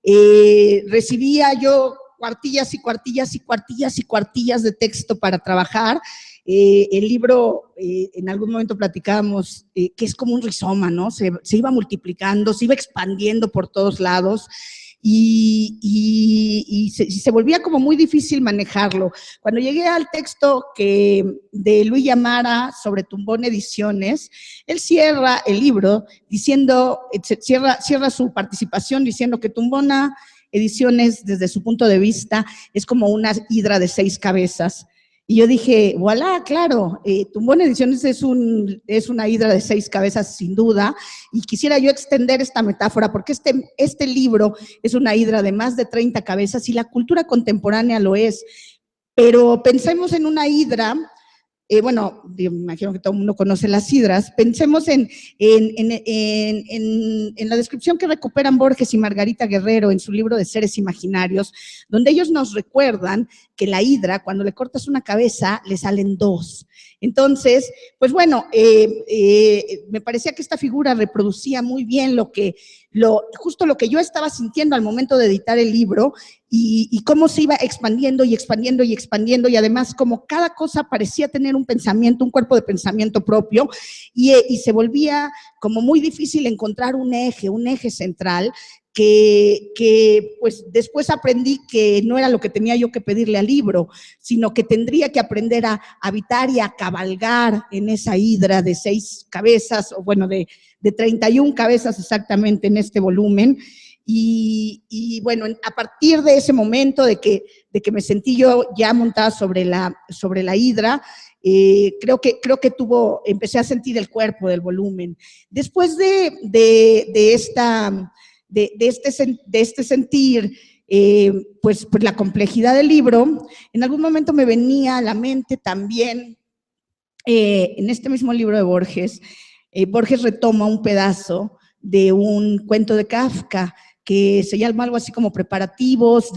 libro, recibía yo cuartillas y cuartillas y cuartillas y cuartillas de texto para trabajar. El libro, en algún momento platicábamos, que es como un rizoma, ¿no? Se iba multiplicando, se iba expandiendo por todos lados y se volvía como muy difícil manejarlo. Cuando llegué al texto de Luis Yamara sobre Tumbón Ediciones, él cierra el libro diciendo, cierra su participación diciendo que Tumbona Ediciones, desde su punto de vista, es como una hidra de 6 cabezas. Y yo dije, voilà, claro, Tumbón Ediciones es una hidra de 6 cabezas sin duda, y quisiera yo extender esta metáfora porque este libro es una hidra de más de 30 cabezas y la cultura contemporánea lo es, pero pensemos en una hidra, bueno, me imagino que todo el mundo conoce las hidras, pensemos en la descripción que recuperan Borges y Margarita Guerrero en su libro de Seres Imaginarios, donde ellos nos recuerdan que la hidra, cuando le cortas una cabeza, le salen 2. Entonces, pues bueno, me parecía que esta figura reproducía muy bien justo lo que yo estaba sintiendo al momento de editar el libro y cómo se iba expandiendo y expandiendo y expandiendo, y además como cada cosa parecía tener un pensamiento, un cuerpo de pensamiento propio, y se volvía como muy difícil encontrar un eje central que pues después aprendí que no era lo que tenía yo que pedirle al libro, sino que tendría que aprender a habitar y a cabalgar en esa hidra de 6 cabezas, o bueno, de 31 cabezas exactamente en este volumen. Y bueno, a partir de ese momento de que me sentí yo ya montada sobre la hidra, creo que empecé a sentir el cuerpo del volumen. Después de este sentir, pues la complejidad del libro, en algún momento me venía a la mente también, en este mismo libro de Borges, Borges retoma un pedazo de un cuento de Kafka que se llama algo así como Preparativos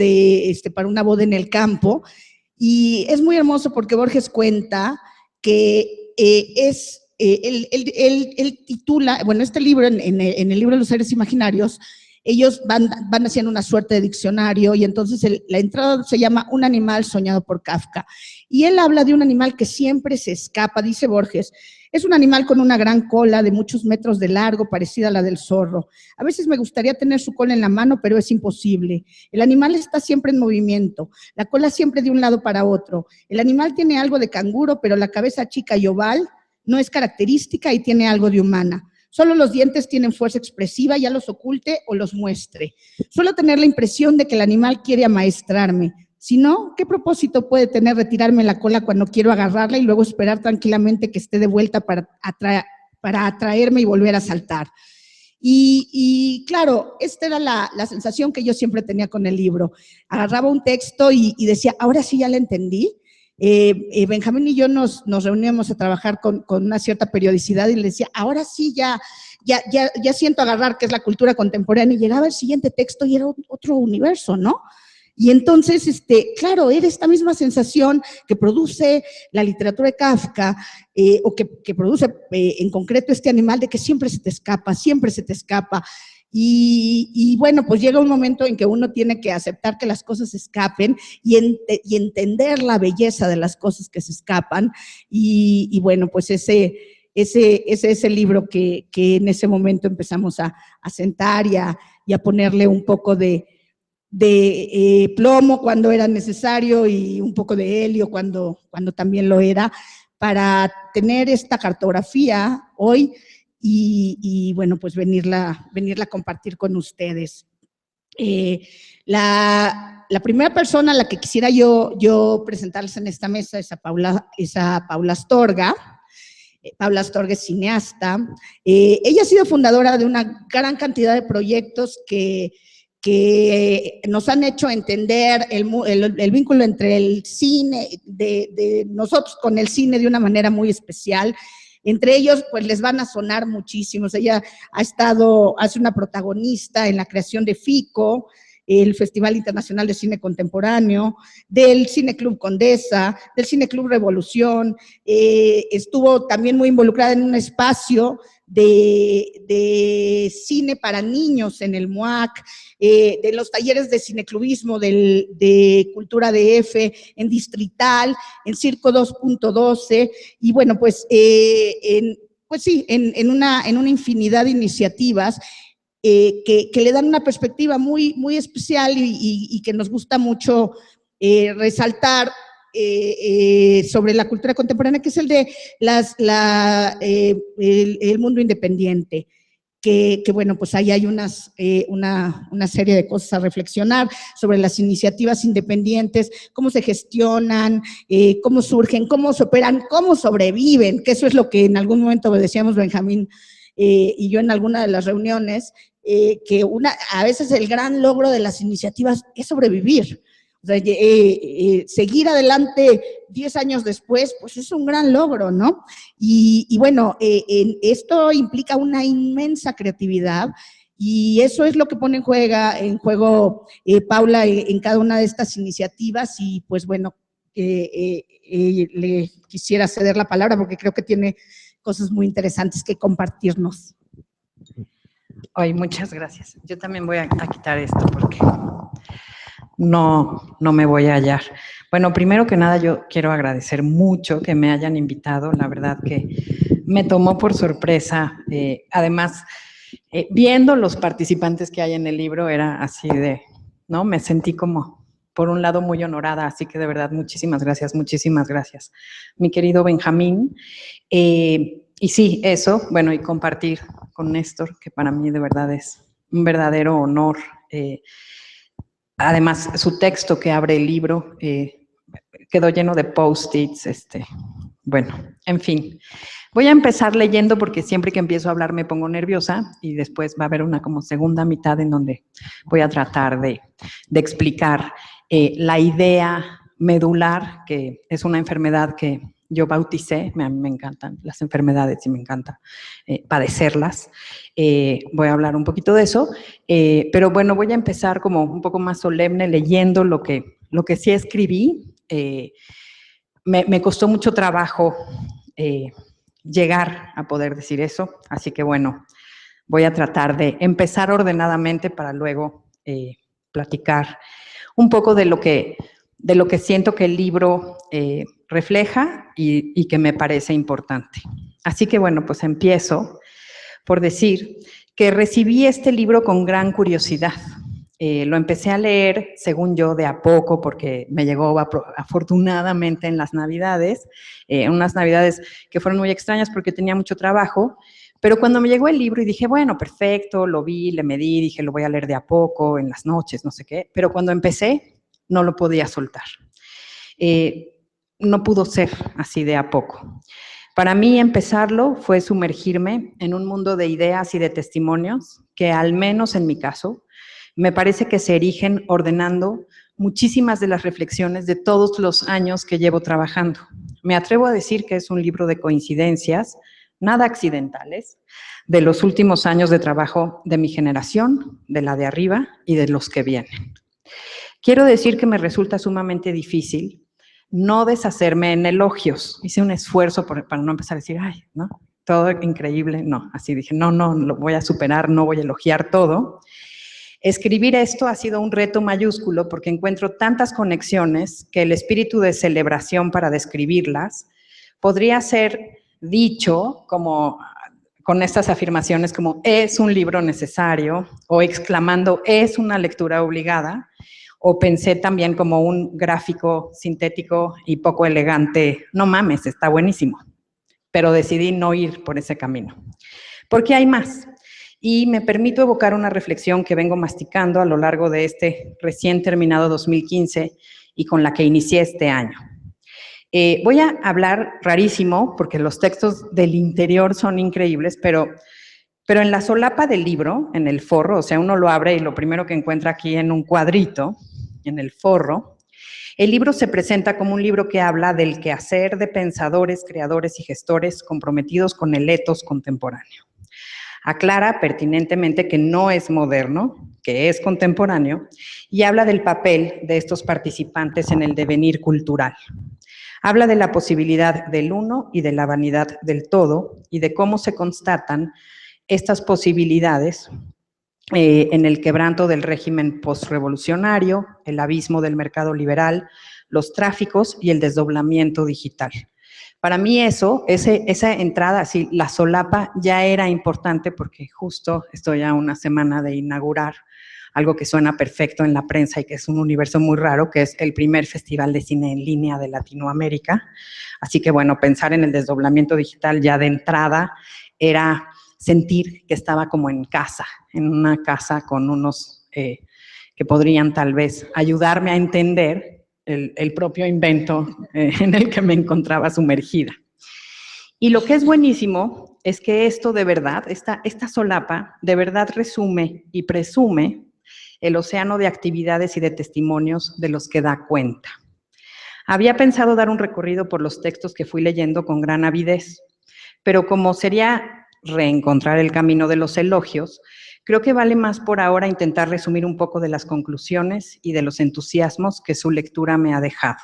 para una boda en el campo, y es muy hermoso porque Borges cuenta que él titula, bueno, este libro, en el libro de los Seres Imaginarios, ellos van haciendo una suerte de diccionario, y entonces la entrada se llama Un animal soñado por Kafka, y él habla de un animal que siempre se escapa, dice Borges, es un animal con una gran cola de muchos metros de largo, parecida a la del zorro. A veces me gustaría tener su cola en la mano, pero es imposible. El animal está siempre en movimiento, la cola siempre de un lado para otro. El animal tiene algo de canguro, pero la cabeza chica y oval no es característica y tiene algo de humana. Solo los dientes tienen fuerza expresiva, ya los oculte o los muestre. Suelo tener la impresión de que el animal quiere amaestrarme. Si no, ¿qué propósito puede tener retirarme la cola cuando quiero agarrarla y luego esperar tranquilamente que esté de vuelta para atraerme y volver a saltar? Y claro, esta era la sensación que yo siempre tenía con el libro. Agarraba un texto y decía, ahora sí ya lo entendí. Benjamín y yo nos reuníamos a trabajar con una cierta periodicidad y le decía, ahora sí ya siento agarrar qué es la cultura contemporánea, y llegaba el siguiente texto y era otro universo, ¿no? Y entonces, claro, era esta misma sensación que produce la literatura de Kafka, o que produce en concreto este animal de que siempre se te escapa, siempre se te escapa. Y bueno, pues llega un momento en que uno tiene que aceptar que las cosas se escapen y entender la belleza de las cosas que se escapan. Y bueno, pues ese es el libro que en ese momento empezamos a sentar y a ponerle un poco de plomo cuando era necesario y un poco de helio cuando también lo era, para tener esta cartografía hoy y bueno, pues venirla a compartir con ustedes. La primera persona a la que quisiera yo presentarles en esta mesa es a Paula Astorga. Paula Astorga es cineasta. Ella ha sido fundadora de una gran cantidad de proyectos que nos han hecho entender el vínculo entre el cine, de nosotros con el cine de una manera muy especial. Entre ellos, pues les van a sonar muchísimos. Ella hace una protagonista en la creación de FICO, el Festival Internacional de Cine Contemporáneo, del Cine Club Condesa, del Cine Club Revolución. Estuvo también muy involucrada en un espacio de cine para niños en el MUAC, de los talleres de cineclubismo de Cultura DF, en Distrital, en Circo 2.12, y bueno, pues, pues sí, en una infinidad de iniciativas que le dan una perspectiva muy, muy especial y que nos gusta mucho resaltar sobre la cultura contemporánea, que es el de el mundo independiente. Que bueno, pues ahí hay una serie de cosas a reflexionar sobre las iniciativas independientes, cómo se gestionan, cómo surgen, cómo se operan, cómo sobreviven, que eso es lo que en algún momento decíamos Benjamín y yo en alguna de las reuniones, que a veces el gran logro de las iniciativas es sobrevivir. O sea, seguir adelante 10 años después, pues es un gran logro, ¿no? Y bueno, esto implica una inmensa creatividad y eso es lo que pone en juego Paula en cada una de estas iniciativas y pues bueno, le quisiera ceder la palabra porque creo que tiene cosas muy interesantes que compartirnos. Ay, muchas gracias. Yo también voy a quitar esto porque no me voy a hallar. Bueno, primero que nada yo quiero agradecer mucho que me hayan invitado, la verdad que me tomó por sorpresa. Además, viendo los participantes que hay en el libro era así de, ¿no? Me sentí como, por un lado, muy honorada, así que de verdad muchísimas gracias, mi querido Benjamín. Y sí, eso, bueno, y compartir con Néstor, que para mí de verdad es un verdadero honor. Además, su texto que abre el libro quedó lleno de post-its, bueno, en fin. Voy a empezar leyendo porque siempre que empiezo a hablar me pongo nerviosa y después va a haber una como segunda mitad en donde voy a tratar de explicar la idea medular, que es una enfermedad que yo bauticé, me encantan las enfermedades y me encanta padecerlas. Voy a hablar un poquito de eso, pero bueno, voy a empezar como un poco más solemne leyendo lo que sí escribí. Me costó mucho trabajo llegar a poder decir eso, así que bueno, voy a tratar de empezar ordenadamente para luego platicar un poco de lo que siento que el libro refleja y que me parece importante. Así que bueno, pues empiezo por decir que recibí este libro con gran curiosidad. Lo empecé a leer, según yo, de a poco, porque me llegó afortunadamente en las Navidades, unas Navidades que fueron muy extrañas porque tenía mucho trabajo, pero cuando me llegó el libro y dije, bueno, perfecto, lo vi, le medí, dije, lo voy a leer de a poco, en las noches, no sé qué, pero cuando empecé, no lo podía soltar. No pudo ser así de a poco. Para mí empezarlo fue sumergirme en un mundo de ideas y de testimonios que, al menos en mi caso, me parece que se erigen ordenando muchísimas de las reflexiones de todos los años que llevo trabajando. Me atrevo a decir que es un libro de coincidencias, nada accidentales, de los últimos años de trabajo de mi generación, de la de arriba y de los que vienen. Quiero decir que me resulta sumamente difícil no deshacerme en elogios. Hice un esfuerzo para no empezar a decir, ay, ¿no? Todo increíble. No, así dije, no, lo voy a superar, no voy a elogiar todo. Escribir esto ha sido un reto mayúsculo porque encuentro tantas conexiones que el espíritu de celebración para describirlas podría ser dicho como con estas afirmaciones como es un libro necesario o exclamando es una lectura obligada, o pensé también como un gráfico sintético y poco elegante, no mames, está buenísimo, pero decidí no ir por ese camino, porque hay más. Y me permito evocar una reflexión que vengo masticando a lo largo de este recién terminado 2015 y con la que inicié este año. Voy a hablar rarísimo, porque los textos del interior son increíbles, pero en la solapa del libro, en el forro, o sea, uno lo abre y lo primero que encuentra aquí en un cuadrito, en el forro, el libro se presenta como un libro que habla del quehacer de pensadores, creadores y gestores comprometidos con el etos contemporáneo. Aclara pertinentemente que no es moderno, que es contemporáneo, y habla del papel de estos participantes en el devenir cultural. Habla de la posibilidad del uno y de la vanidad del todo, y de cómo se constatan estas posibilidades en el quebranto del régimen postrevolucionario, el abismo del mercado liberal, los tráficos y el desdoblamiento digital. Para mí esa entrada, así, la solapa, ya era importante porque justo estoy a una semana de inaugurar algo que suena perfecto en la prensa y que es un universo muy raro, que es el primer festival de cine en línea de Latinoamérica. Así que, bueno, pensar en el desdoblamiento digital ya de entrada era sentir que estaba como en casa, en una casa con unos que podrían tal vez ayudarme a entender el propio invento en el que me encontraba sumergida. Y lo que es buenísimo es que esto de verdad, esta solapa, de verdad resume y presume el océano de actividades y de testimonios de los que da cuenta. Había pensado dar un recorrido por los textos que fui leyendo con gran avidez, pero como sería reencontrar el camino de los elogios, creo que vale más por ahora intentar resumir un poco de las conclusiones y de los entusiasmos que su lectura me ha dejado.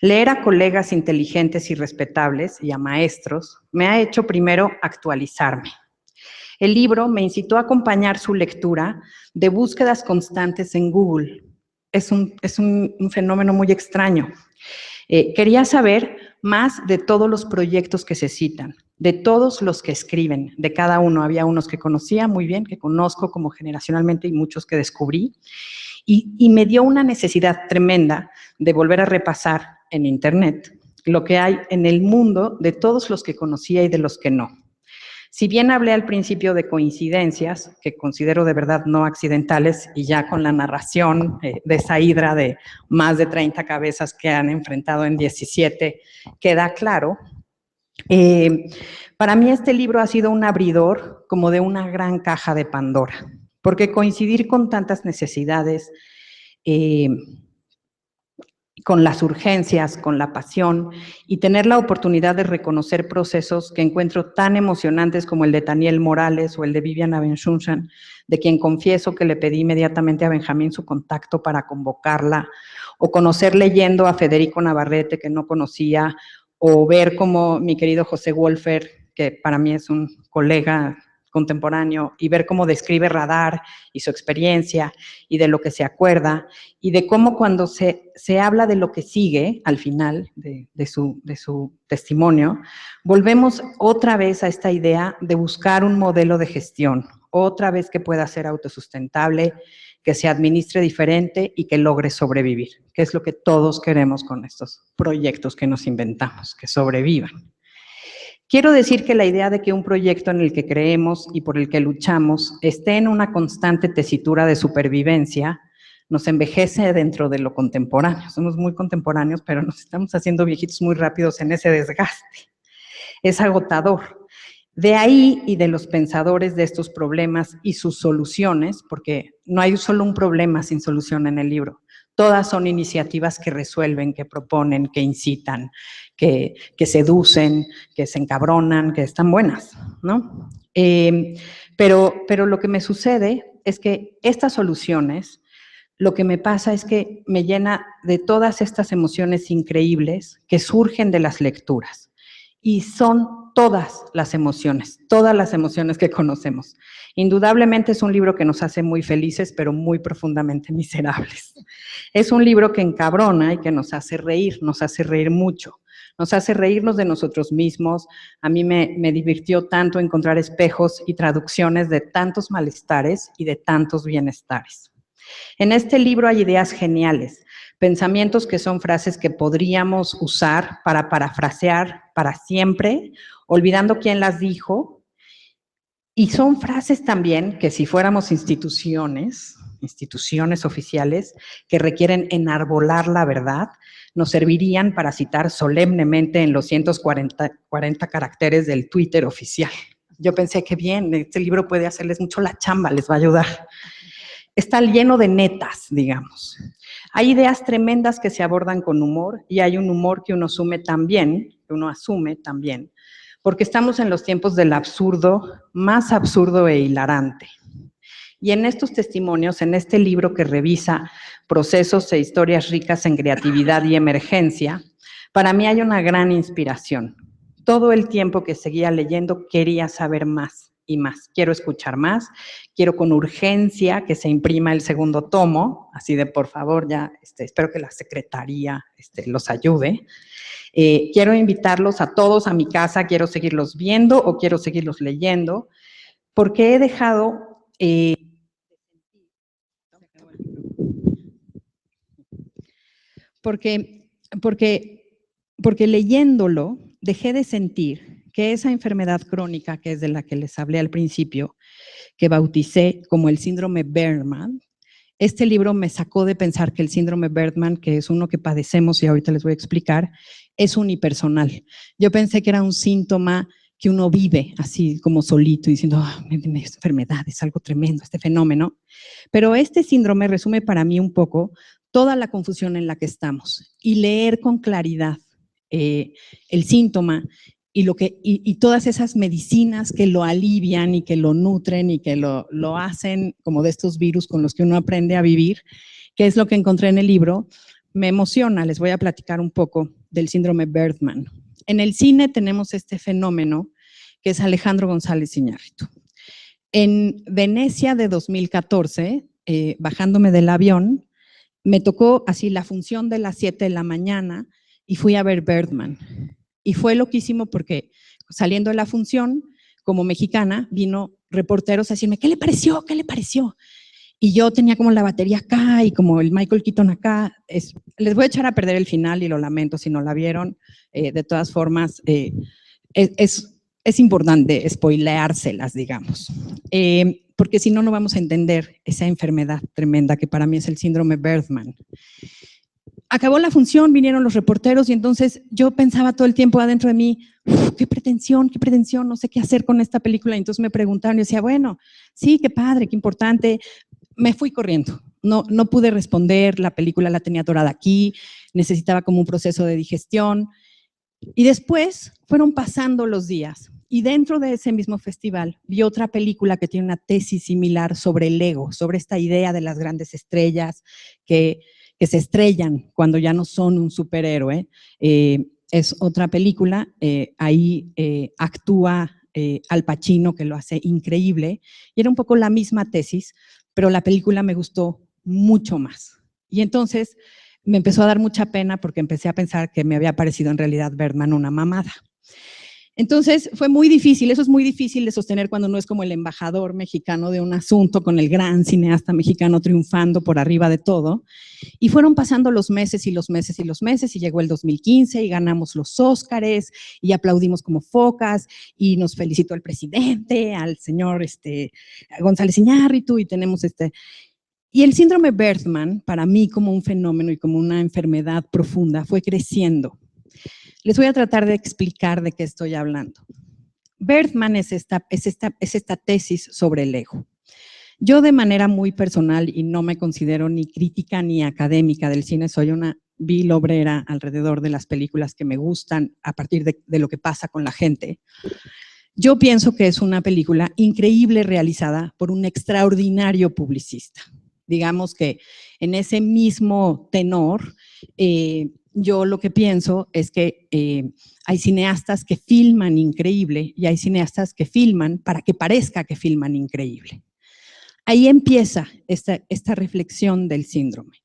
Leer a colegas inteligentes y respetables y a maestros me ha hecho primero actualizarme. El libro me incitó a acompañar su lectura de búsquedas constantes en Google. Es un fenómeno muy extraño. Quería saber más de todos los proyectos que se citan, de todos los que escriben, de cada uno. Había unos que conocía muy bien, que conozco como generacionalmente y muchos que descubrí. Y me dio una necesidad tremenda de volver a repasar en Internet lo que hay en el mundo de todos los que conocía y de los que no. Si bien hablé al principio de coincidencias, que considero de verdad no accidentales, y ya con la narración de esa hidra de más de 30 cabezas que han enfrentado en 17, queda claro. Para mí este libro ha sido un abridor como de una gran caja de Pandora, porque coincidir con tantas necesidades, con las urgencias, con la pasión, y tener la oportunidad de reconocer procesos que encuentro tan emocionantes como el de Taniel Morales o el de Vivian Abenshushan, de quien confieso que le pedí inmediatamente a Benjamín su contacto para convocarla, o conocer leyendo a Federico Navarrete, que no conocía, o ver cómo mi querido José Wolfer, que para mí es un colega contemporáneo, y ver cómo describe Radar y su experiencia y de lo que se acuerda, y de cómo cuando se habla de lo que sigue al final de su testimonio, volvemos otra vez a esta idea de buscar un modelo de gestión, otra vez que pueda ser autosustentable, que se administre diferente y que logre sobrevivir, que es lo que todos queremos con estos proyectos que nos inventamos, que sobrevivan. Quiero decir que la idea de que un proyecto en el que creemos y por el que luchamos esté en una constante tesitura de supervivencia nos envejece dentro de lo contemporáneo. Somos muy contemporáneos, pero nos estamos haciendo viejitos muy rápidos en ese desgaste. Es agotador. De ahí y de los pensadores de estos problemas y sus soluciones, porque no hay solo un problema sin solución en el libro. Todas son iniciativas que resuelven, que proponen, que incitan, que seducen, que se encabronan, que están buenas, ¿no? Pero lo que me sucede es que estas soluciones, lo que me pasa es que me llena de todas estas emociones increíbles que surgen de las lecturas. Y son todas las emociones que conocemos. Indudablemente es un libro que nos hace muy felices, pero muy profundamente miserables. Es un libro que encabrona y que nos hace reír mucho. Nos hace reírnos de nosotros mismos. A mí me divirtió tanto encontrar espejos y traducciones de tantos malestares y de tantos bienestares. En este libro hay ideas geniales, pensamientos que son frases que podríamos usar para parafrasear para siempre, olvidando quién las dijo, y son frases también que si fuéramos instituciones oficiales que requieren enarbolar la verdad, nos servirían para citar solemnemente en los 140 caracteres del Twitter oficial. Yo pensé que bien, este libro puede hacerles mucho la chamba, les va a ayudar. Está lleno de netas, digamos. Hay ideas tremendas que se abordan con humor y hay un humor que uno asume también, porque estamos en los tiempos del absurdo, más absurdo e hilarante. Y en estos testimonios, en este libro que revisa procesos e historias ricas en creatividad y emergencia, para mí hay una gran inspiración. Todo el tiempo que seguía leyendo quería saber más y más. Quiero escuchar más, quiero con urgencia que se imprima el segundo tomo, así de por favor ya, espero que la secretaría los ayude. Quiero invitarlos a todos a mi casa, quiero seguirlos viendo o quiero seguirlos leyendo, porque he dejado… Porque leyéndolo dejé de sentir que esa enfermedad crónica, que es de la que les hablé al principio, que bauticé como el síndrome Bergman, este libro me sacó de pensar que el síndrome Bergman, que es uno que padecemos y ahorita les voy a explicar, es unipersonal. Yo pensé que era un síntoma que uno vive así como solito, diciendo, esta enfermedad es algo tremendo, este fenómeno. Pero este síndrome resume para mí un poco toda la confusión en la que estamos y leer con claridad el síntoma y todas esas medicinas que lo alivian y que lo nutren y que lo hacen como de estos virus con los que uno aprende a vivir, que es lo que encontré en el libro, me emociona. Les voy a platicar un poco del síndrome Bergman. En el cine tenemos este fenómeno que es Alejandro González Iñárritu. En Venecia de 2014, bajándome del avión, me tocó así la función de las 7 de la mañana y fui a ver Bergman. Y fue loquísimo porque saliendo de la función, como mexicana, vino reporteros a decirme, ¿qué le pareció? ¿Qué le pareció? Y yo tenía como la batería acá y como el Michael Keaton acá. Les voy a echar a perder el final y lo lamento si no la vieron. De todas formas, es importante spoileárselas, digamos. Porque si no, no vamos a entender esa enfermedad tremenda que para mí es el síndrome Bergman. Acabó la función, vinieron los reporteros y entonces yo pensaba todo el tiempo adentro de mí, qué pretensión, no sé qué hacer con esta película. Y entonces me preguntaron y yo decía, bueno, sí, qué padre, qué importante. Me fui corriendo, no pude responder, la película la tenía atorada aquí, necesitaba como un proceso de digestión. Y después fueron pasando los días y dentro de ese mismo festival vi otra película que tiene una tesis similar sobre el ego, sobre esta idea de las grandes estrellas que se estrellan cuando ya no son un superhéroe. Es otra película, ahí actúa Al Pacino, que lo hace increíble, y era un poco la misma tesis, pero la película me gustó mucho más. Y entonces me empezó a dar mucha pena porque empecé a pensar que me había parecido en realidad Bergman una mamada. Entonces fue muy difícil, eso es muy difícil de sostener cuando uno es como el embajador mexicano de un asunto con el gran cineasta mexicano triunfando por arriba de todo. Y fueron pasando los meses y los meses y los meses y llegó el 2015 y ganamos los Óscares y aplaudimos como focas y nos felicitó el presidente, al señor González Iñárritu y tenemos Y el síndrome Bergman, para mí como un fenómeno y como una enfermedad profunda, fue creciendo. Les voy a tratar de explicar de qué estoy hablando. Bergman es esta tesis sobre el ego. Yo de manera muy personal, y no me considero ni crítica ni académica del cine, soy una vil obrera alrededor de las películas que me gustan a partir de lo que pasa con la gente. Yo pienso que es una película increíble realizada por un extraordinario publicista. Digamos que en ese mismo tenor, yo lo que pienso es que hay cineastas que filman increíble y hay cineastas que filman para que parezca que filman increíble. Ahí empieza esta reflexión del síndrome.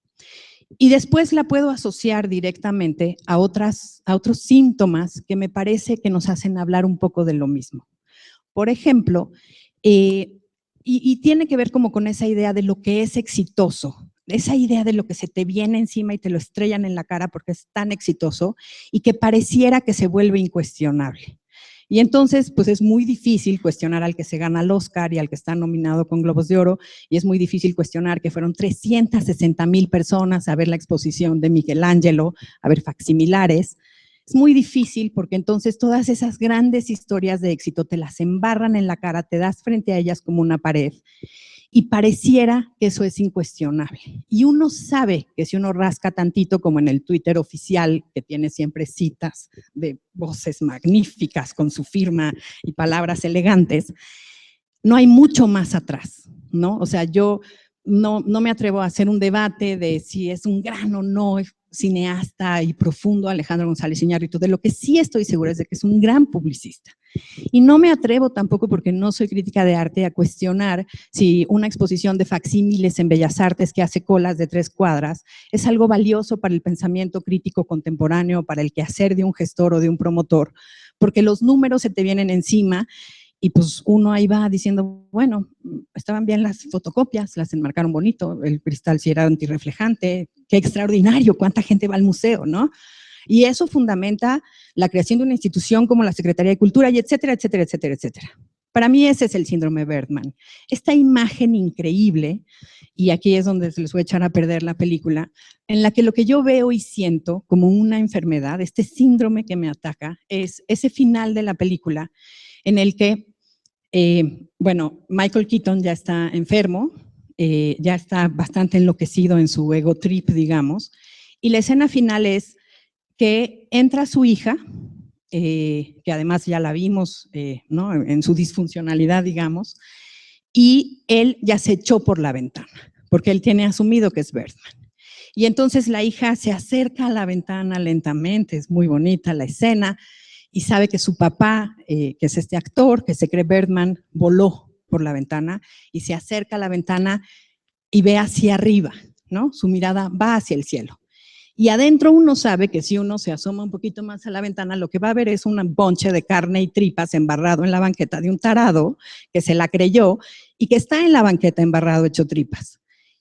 Y después la puedo asociar directamente a otros síntomas que me parece que nos hacen hablar un poco de lo mismo. Por ejemplo, y tiene que ver como con esa idea de lo que es exitoso, esa idea de lo que se te viene encima y te lo estrellan en la cara porque es tan exitoso y que pareciera que se vuelve incuestionable. Y entonces, pues es muy difícil cuestionar al que se gana el Oscar y al que está nominado con Globos de Oro, y es muy difícil cuestionar que fueron 360,000 personas a ver la exposición de Michelangelo, a ver facsimilares. Es muy difícil porque entonces todas esas grandes historias de éxito te las embarran en la cara, te das frente a ellas como una pared y pareciera que eso es incuestionable. Y uno sabe que si uno rasca tantito como en el Twitter oficial, que tiene siempre citas de voces magníficas con su firma y palabras elegantes, no hay mucho más atrás. ¿no? O sea, yo no me atrevo a hacer un debate de si es un gran o no cineasta y profundo Alejandro González Iñárritu. De lo que sí estoy segura es de que es un gran publicista. Y no me atrevo tampoco, porque no soy crítica de arte, a cuestionar si una exposición de facsímiles en Bellas Artes que hace colas de 3 cuadras es algo valioso para el pensamiento crítico contemporáneo, para el quehacer de un gestor o de un promotor, porque los números se te vienen encima y pues uno ahí va diciendo, bueno, estaban bien las fotocopias, las enmarcaron bonito, el cristal sí era antirreflejante, qué extraordinario, cuánta gente va al museo, ¿no? Y eso fundamenta la creación de una institución como la Secretaría de Cultura y etcétera, etcétera, etcétera, etcétera. Para mí ese es el síndrome Bergman. Esta imagen increíble, y aquí es donde se les voy a echar a perder la película, en la que lo que yo veo y siento como una enfermedad, este síndrome que me ataca, es ese final de la película en el que, bueno, Michael Keaton ya está enfermo, ya está bastante enloquecido en su ego trip, digamos, y la escena final es que entra su hija, que además ya la vimos, ¿no?, en su disfuncionalidad, digamos, y él ya se echó por la ventana, porque él tiene asumido que es Bergman. Y entonces la hija se acerca a la ventana lentamente, es muy bonita la escena, y sabe que su papá, que es este actor, que se cree Bergman, voló por la ventana, y se acerca a la ventana y ve hacia arriba, ¿no? Su mirada va hacia el cielo. Y adentro uno sabe que si uno se asoma un poquito más a la ventana, lo que va a ver es un bonche de carne y tripas embarrado en la banqueta de un tarado que se la creyó y que está en la banqueta embarrado hecho tripas.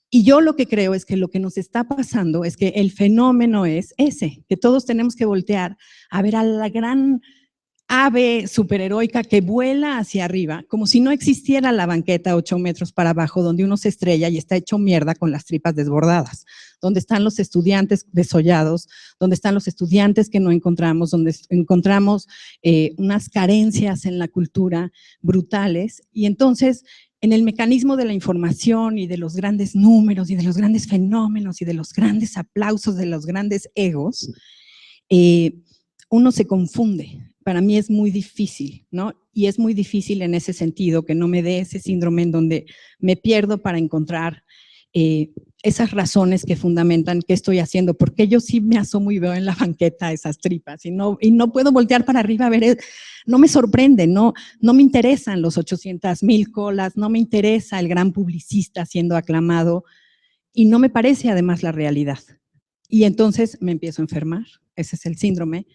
Y yo lo que creo es que lo que nos está pasando es que el fenómeno es ese, que todos tenemos que voltear a ver a la gran ave superheroica que vuela hacia arriba, como si no existiera la banqueta 8 metros para abajo, donde uno se estrella y está hecho mierda con las tripas desbordadas, donde están los estudiantes desollados, donde están los estudiantes que no encontramos, donde encontramos unas carencias en la cultura brutales. Y entonces, en el mecanismo de la información y de los grandes números y de los grandes fenómenos y de los grandes aplausos de los grandes egos, uno se confunde. Para mí es muy difícil, ¿no? Y es muy difícil en ese sentido que no me dé ese síndrome en donde me pierdo para encontrar esas razones que fundamentan qué estoy haciendo, porque yo sí me asomo y veo en la banqueta esas tripas y no puedo voltear para arriba a ver, no me sorprende, no me interesan los 800,000 colas, no me interesa el gran publicista siendo aclamado y no me parece además la realidad. Y entonces me empiezo a enfermar, ese es el síndrome.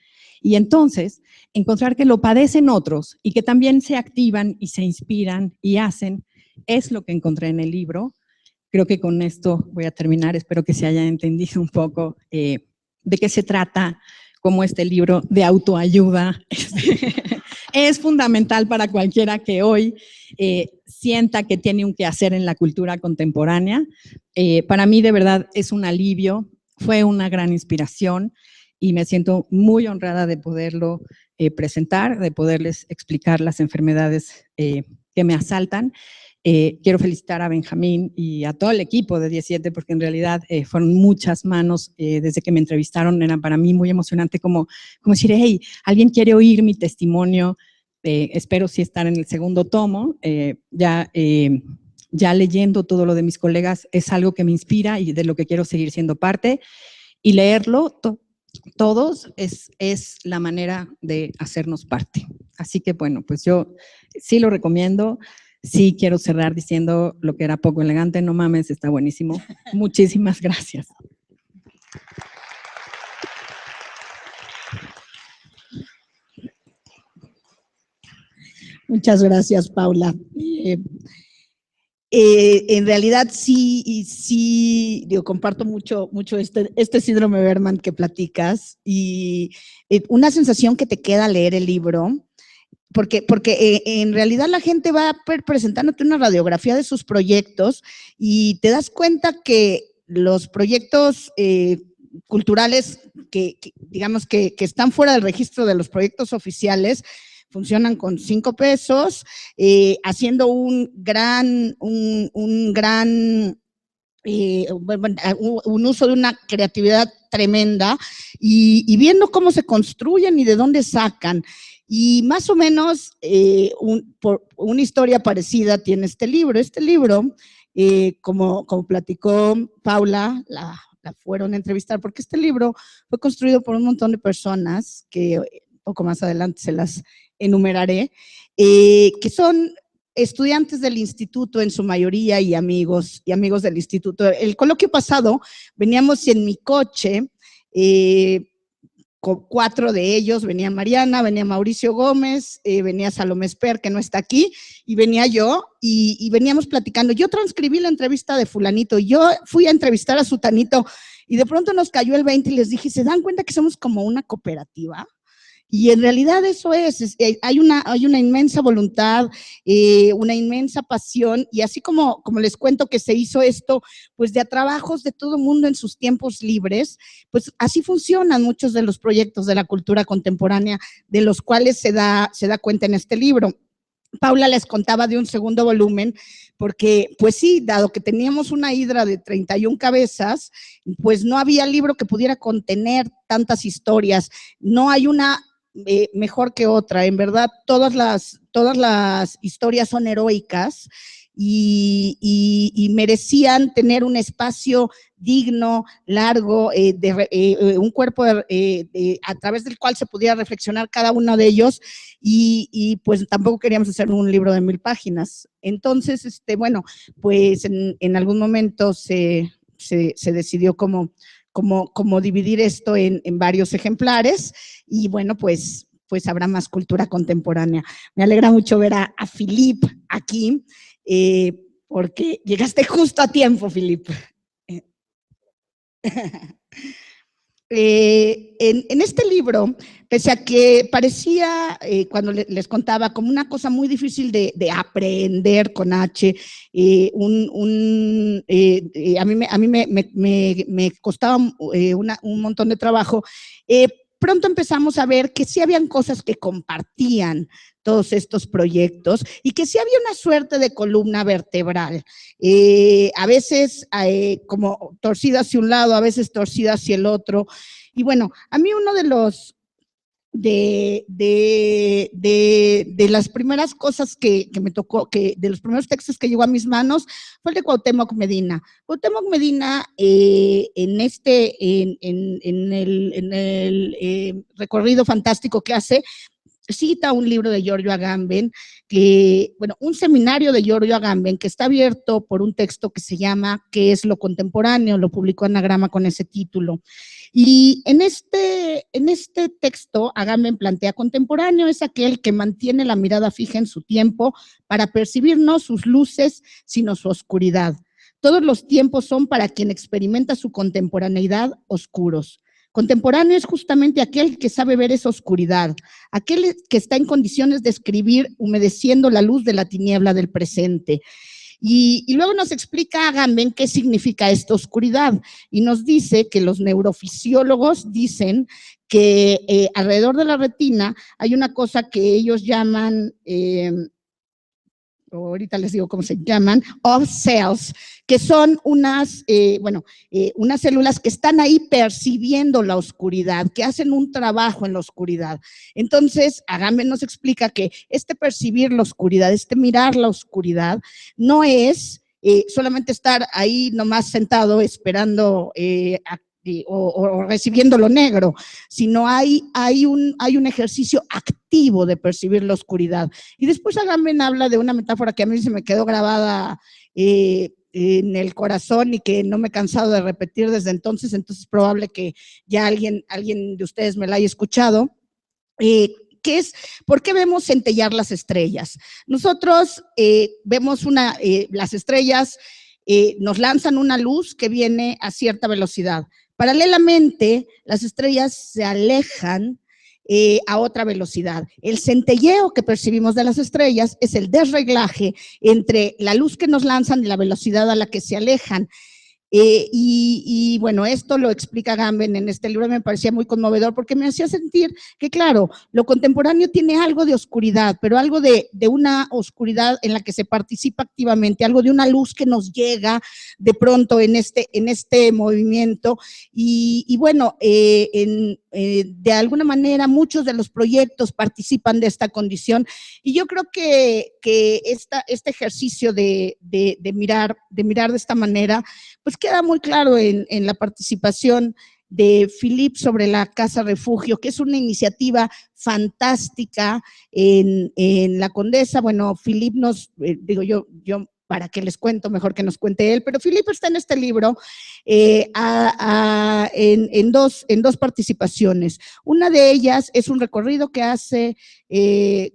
Y entonces, encontrar que lo padecen otros y que también se activan y se inspiran y hacen, es lo que encontré en el libro. Creo que con esto voy a terminar, espero que se haya entendido un poco de qué se trata, cómo este libro de autoayuda es fundamental para cualquiera que hoy sienta que tiene un quehacer en la cultura contemporánea. Para mí, de verdad, es un alivio, fue una gran inspiración. Y me siento muy honrada de poderlo presentar, de poderles explicar las enfermedades que me asaltan. Quiero felicitar a Benjamín y a todo el equipo de 17, porque en realidad fueron muchas manos desde que me entrevistaron. Era para mí muy emocionante como decir, hey, alguien quiere oír mi testimonio. Espero sí estar en el segundo tomo. Ya leyendo todo lo de mis colegas es algo que me inspira y de lo que quiero seguir siendo parte. Y leerlo todos es la manera de hacernos parte. Así que bueno, pues yo sí lo recomiendo. Sí quiero cerrar diciendo lo que era poco elegante, no mames, está buenísimo. Muchísimas gracias. Muchas gracias, Paula. En realidad sí, digo, comparto mucho este síndrome Bergman que platicas y una sensación que te queda al leer el libro, porque en realidad la gente va presentándote una radiografía de sus proyectos y te das cuenta que los proyectos culturales digamos que están fuera del registro de los proyectos oficiales funcionan con 5 pesos, haciendo un gran un uso de una creatividad tremenda y viendo cómo se construyen y de dónde sacan. Y más o menos una historia parecida tiene este libro. Este libro, como platicó Paula, la fueron a entrevistar, porque este libro fue construido por un montón de personas, que poco más adelante se las enumeraré, que son estudiantes del instituto en su mayoría y amigos del instituto. El coloquio pasado veníamos en mi coche, con 4 de ellos, venía Mariana, venía Mauricio Gómez, venía Salomé Esper, que no está aquí, y venía yo, y veníamos platicando. Yo transcribí la entrevista de fulanito, y yo fui a entrevistar a sutanito, y de pronto nos cayó el 20 y les dije, ¿se dan cuenta que somos como una cooperativa? Y en realidad eso hay una inmensa voluntad, una inmensa pasión, y así como les cuento que se hizo esto, pues de a trabajos de todo el mundo en sus tiempos libres, pues así funcionan muchos de los proyectos de la cultura contemporánea, de los cuales se da cuenta en este libro. Paula les contaba de un segundo volumen, porque pues sí, dado que teníamos una hidra de 31 cabezas, pues no había libro que pudiera contener tantas historias. No hay una mejor que otra, en verdad todas las historias son heroicas y merecían tener un espacio digno, largo, un cuerpo a través del cual se pudiera reflexionar cada uno de ellos, y pues tampoco queríamos hacer un libro de 1000 páginas. Entonces, bueno, pues en algún momento se decidió como dividir esto en varios ejemplares, y bueno, pues habrá más cultura contemporánea. Me alegra mucho ver a Philip aquí, porque llegaste justo a tiempo, Philip. En este libro, pese a que parecía, cuando les contaba, como una cosa muy difícil de aprender con H, a mí me costaba un montón de trabajo, pronto empezamos a ver que sí habían cosas que compartían todos estos proyectos y que sí había una suerte de columna vertebral, a veces como torcida hacia un lado, a veces torcida hacia el otro. Y bueno, a mí uno de las primeras cosas que me tocó, de los primeros textos que llegó a mis manos, fue el de Cuauhtémoc Medina. Cuauhtémoc Medina, en el recorrido fantástico que hace, cita un libro de Giorgio Agamben, un seminario de Giorgio Agamben que está abierto por un texto que se llama ¿Qué es lo contemporáneo? Lo publicó Anagrama con ese título. Y en este texto, Agamben plantea: contemporáneo es aquel que mantiene la mirada fija en su tiempo para percibir no sus luces, sino su oscuridad. Todos los tiempos son, para quien experimenta su contemporaneidad, oscuros. Contemporáneo es justamente aquel que sabe ver esa oscuridad, aquel que está en condiciones de escribir humedeciendo la luz de la tiniebla del presente. Y luego nos explica Agamben qué significa esta oscuridad, y nos dice que los neurofisiólogos dicen que alrededor de la retina hay una cosa que ellos llaman, ahorita les digo cómo se llaman, off cells, que son unas células que están ahí percibiendo la oscuridad, que hacen un trabajo en la oscuridad. Entonces, Agamben nos explica que este percibir la oscuridad, este mirar la oscuridad, no es solamente estar ahí nomás sentado esperando o recibiendo lo negro, sino hay un ejercicio activo de percibir la oscuridad. Y después Agamben habla de una metáfora que a mí se me quedó grabada en el corazón y que no me he cansado de repetir desde entonces es probable que ya alguien de ustedes me la haya escuchado, que es: ¿por qué vemos centellar las estrellas? Nosotros vemos las estrellas nos lanzan una luz que viene a cierta velocidad. Paralelamente, las estrellas se alejan a otra velocidad. El centelleo que percibimos de las estrellas es el desreglaje entre la luz que nos lanzan y la velocidad a la que se alejan. Bueno, esto lo explica Agamben en este libro, me parecía muy conmovedor porque me hacía sentir que, claro, lo contemporáneo tiene algo de oscuridad, pero algo de una oscuridad en la que se participa activamente, algo de una luz que nos llega de pronto en este movimiento. Bueno, de alguna manera muchos de los proyectos participan de esta condición, y yo creo que este ejercicio de mirar de esta manera, pues queda muy claro en la participación de Philippe sobre la Casa Refugio, que es una iniciativa fantástica en la Condesa. Bueno, Philippe digo yo para que les cuento, mejor que nos cuente él, pero Philippe está en este libro en dos participaciones. Una de ellas es un recorrido que hace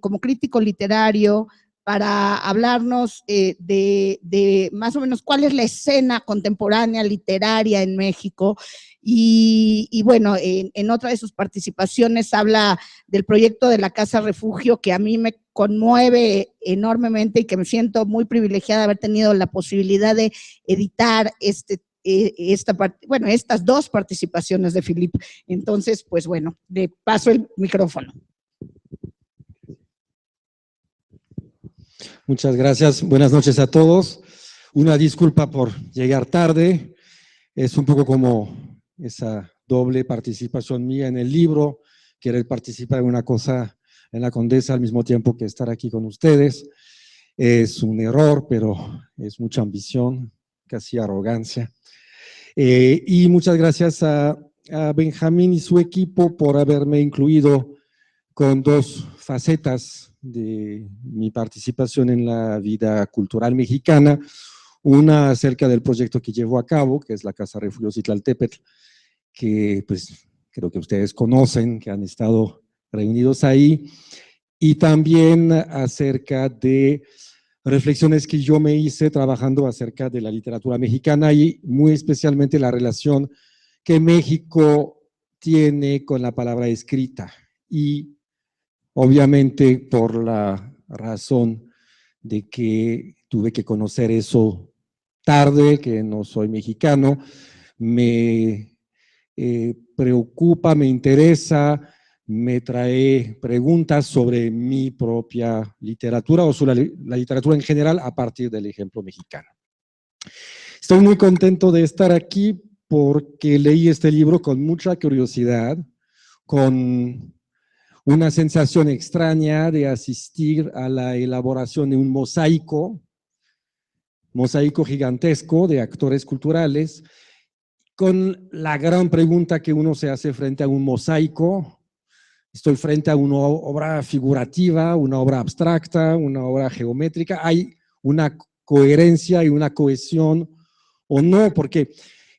como crítico literario para hablarnos de más o menos cuál es la escena contemporánea literaria en México. Y bueno, en otra de sus participaciones habla del proyecto de la Casa Refugio, que a mí me conmueve enormemente y que me siento muy privilegiada de haber tenido la posibilidad de editar estas dos participaciones de Philippe. Entonces, pues bueno, le paso el micrófono. Muchas gracias. Buenas noches a todos. Una disculpa por llegar tarde. Es un poco como esa doble participación mía en el libro, querer participar en una cosa en la Condesa al mismo tiempo que estar aquí con ustedes. Es un error, pero es mucha ambición, casi arrogancia. Y muchas gracias a Benjamín y su equipo por haberme incluido con dos facetas de mi participación en la vida cultural mexicana, una acerca del proyecto que llevo a cabo, que es la Casa Refugio Citlaltépetl, que pues creo que ustedes conocen, que han estado reunidos ahí, y también acerca de reflexiones que yo me hice trabajando acerca de la literatura mexicana y muy especialmente la relación que México tiene con la palabra escrita. Y obviamente por la razón de que tuve que conocer eso tarde, que no soy mexicano, me preocupa, me interesa, me trae preguntas sobre mi propia literatura o sobre la literatura en general a partir del ejemplo mexicano. Estoy muy contento de estar aquí porque leí este libro con mucha curiosidad, con una sensación extraña de asistir a la elaboración de un mosaico gigantesco de actores culturales, con la gran pregunta que uno se hace frente a un mosaico. Estoy frente a una obra figurativa, una obra abstracta, una obra geométrica. ¿Hay una coherencia y una cohesión o no? Porque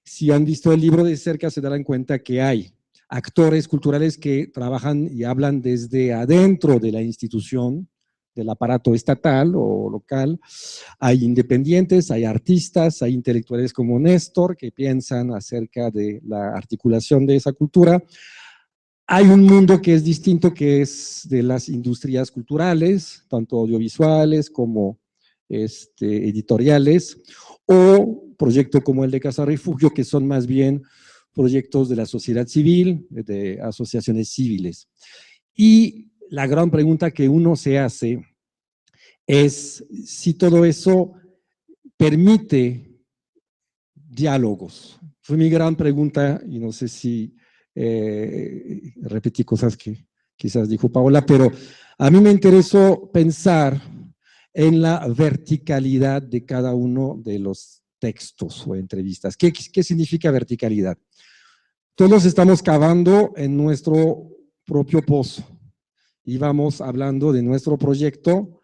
si han visto el libro de cerca se darán cuenta que hay actores culturales que trabajan y hablan desde adentro de la institución, del aparato estatal o local. Hay independientes, hay artistas, hay intelectuales como Néstor que piensan acerca de la articulación de esa cultura. Hay un mundo que es distinto, que es de las industrias culturales, tanto audiovisuales como editoriales, o proyectos como el de Casa Refugio, que son más bien proyectos de la sociedad civil, de asociaciones civiles. Y la gran pregunta que uno se hace es si todo eso permite diálogos. Fue mi gran pregunta y no sé si repetí cosas que quizás dijo Paola, pero a mí me interesó pensar en la verticalidad de cada uno de los textos o entrevistas. ¿Qué significa verticalidad? Todos estamos cavando en nuestro propio pozo y vamos hablando de nuestro proyecto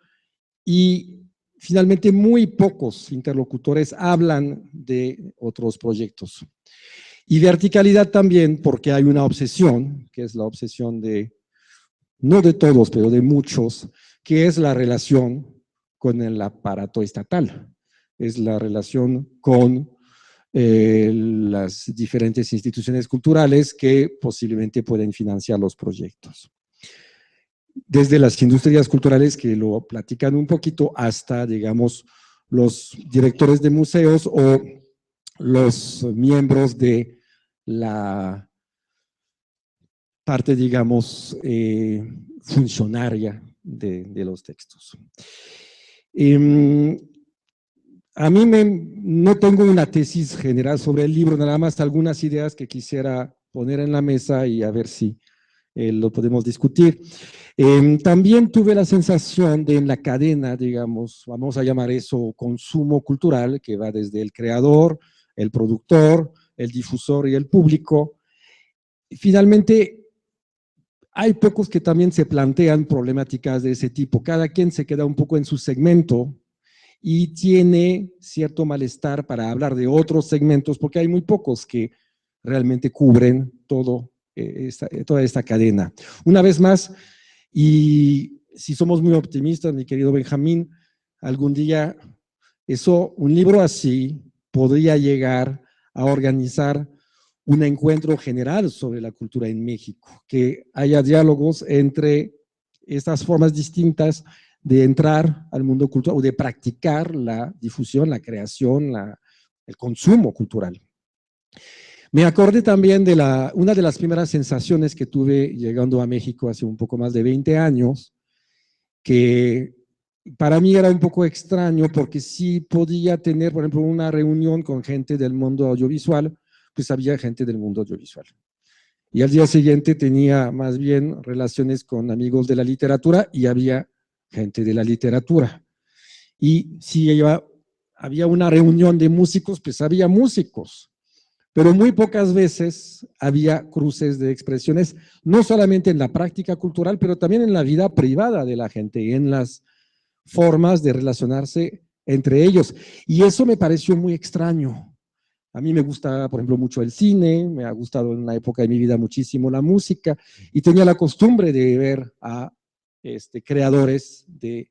y finalmente muy pocos interlocutores hablan de otros proyectos. Y verticalidad también porque hay una obsesión, que es la obsesión de, no de todos, pero de muchos, que es la relación con el aparato estatal, es la relación con las diferentes instituciones culturales que posiblemente pueden financiar los proyectos. Desde las industrias culturales que lo platican un poquito hasta, digamos, los directores de museos o los miembros de la parte, digamos, funcionaria de los textos. A mí no tengo una tesis general sobre el libro, nada más algunas ideas que quisiera poner en la mesa y a ver si lo podemos discutir. También tuve la sensación de en la cadena, digamos, vamos a llamar eso consumo cultural, que va desde el creador, el productor, el difusor y el público. Finalmente, hay pocos que también se plantean problemáticas de ese tipo. Cada quien se queda un poco en su segmento y tiene cierto malestar para hablar de otros segmentos, porque hay muy pocos que realmente cubren toda esta cadena. Una vez más, y si somos muy optimistas, mi querido Benjamín, algún día un libro así podría llegar a organizar un encuentro general sobre la cultura en México, que haya diálogos entre estas formas distintas de entrar al mundo cultural o de practicar la difusión, la creación, el consumo cultural. Me acordé también de una de las primeras sensaciones que tuve llegando a México hace un poco más de 20 años, que para mí era un poco extraño porque sí podía tener, por ejemplo, una reunión con gente del mundo audiovisual, pues había gente del mundo audiovisual. Y al día siguiente tenía más bien relaciones con amigos de la literatura y había gente de la literatura. Y si había una reunión de músicos, pues había músicos. Pero muy pocas veces había cruces de expresiones, no solamente en la práctica cultural, pero también en la vida privada de la gente y en las formas de relacionarse entre ellos. Y eso me pareció muy extraño. A mí me gusta, por ejemplo, mucho el cine, me ha gustado en una época de mi vida muchísimo la música, y tenía la costumbre de ver a creadores de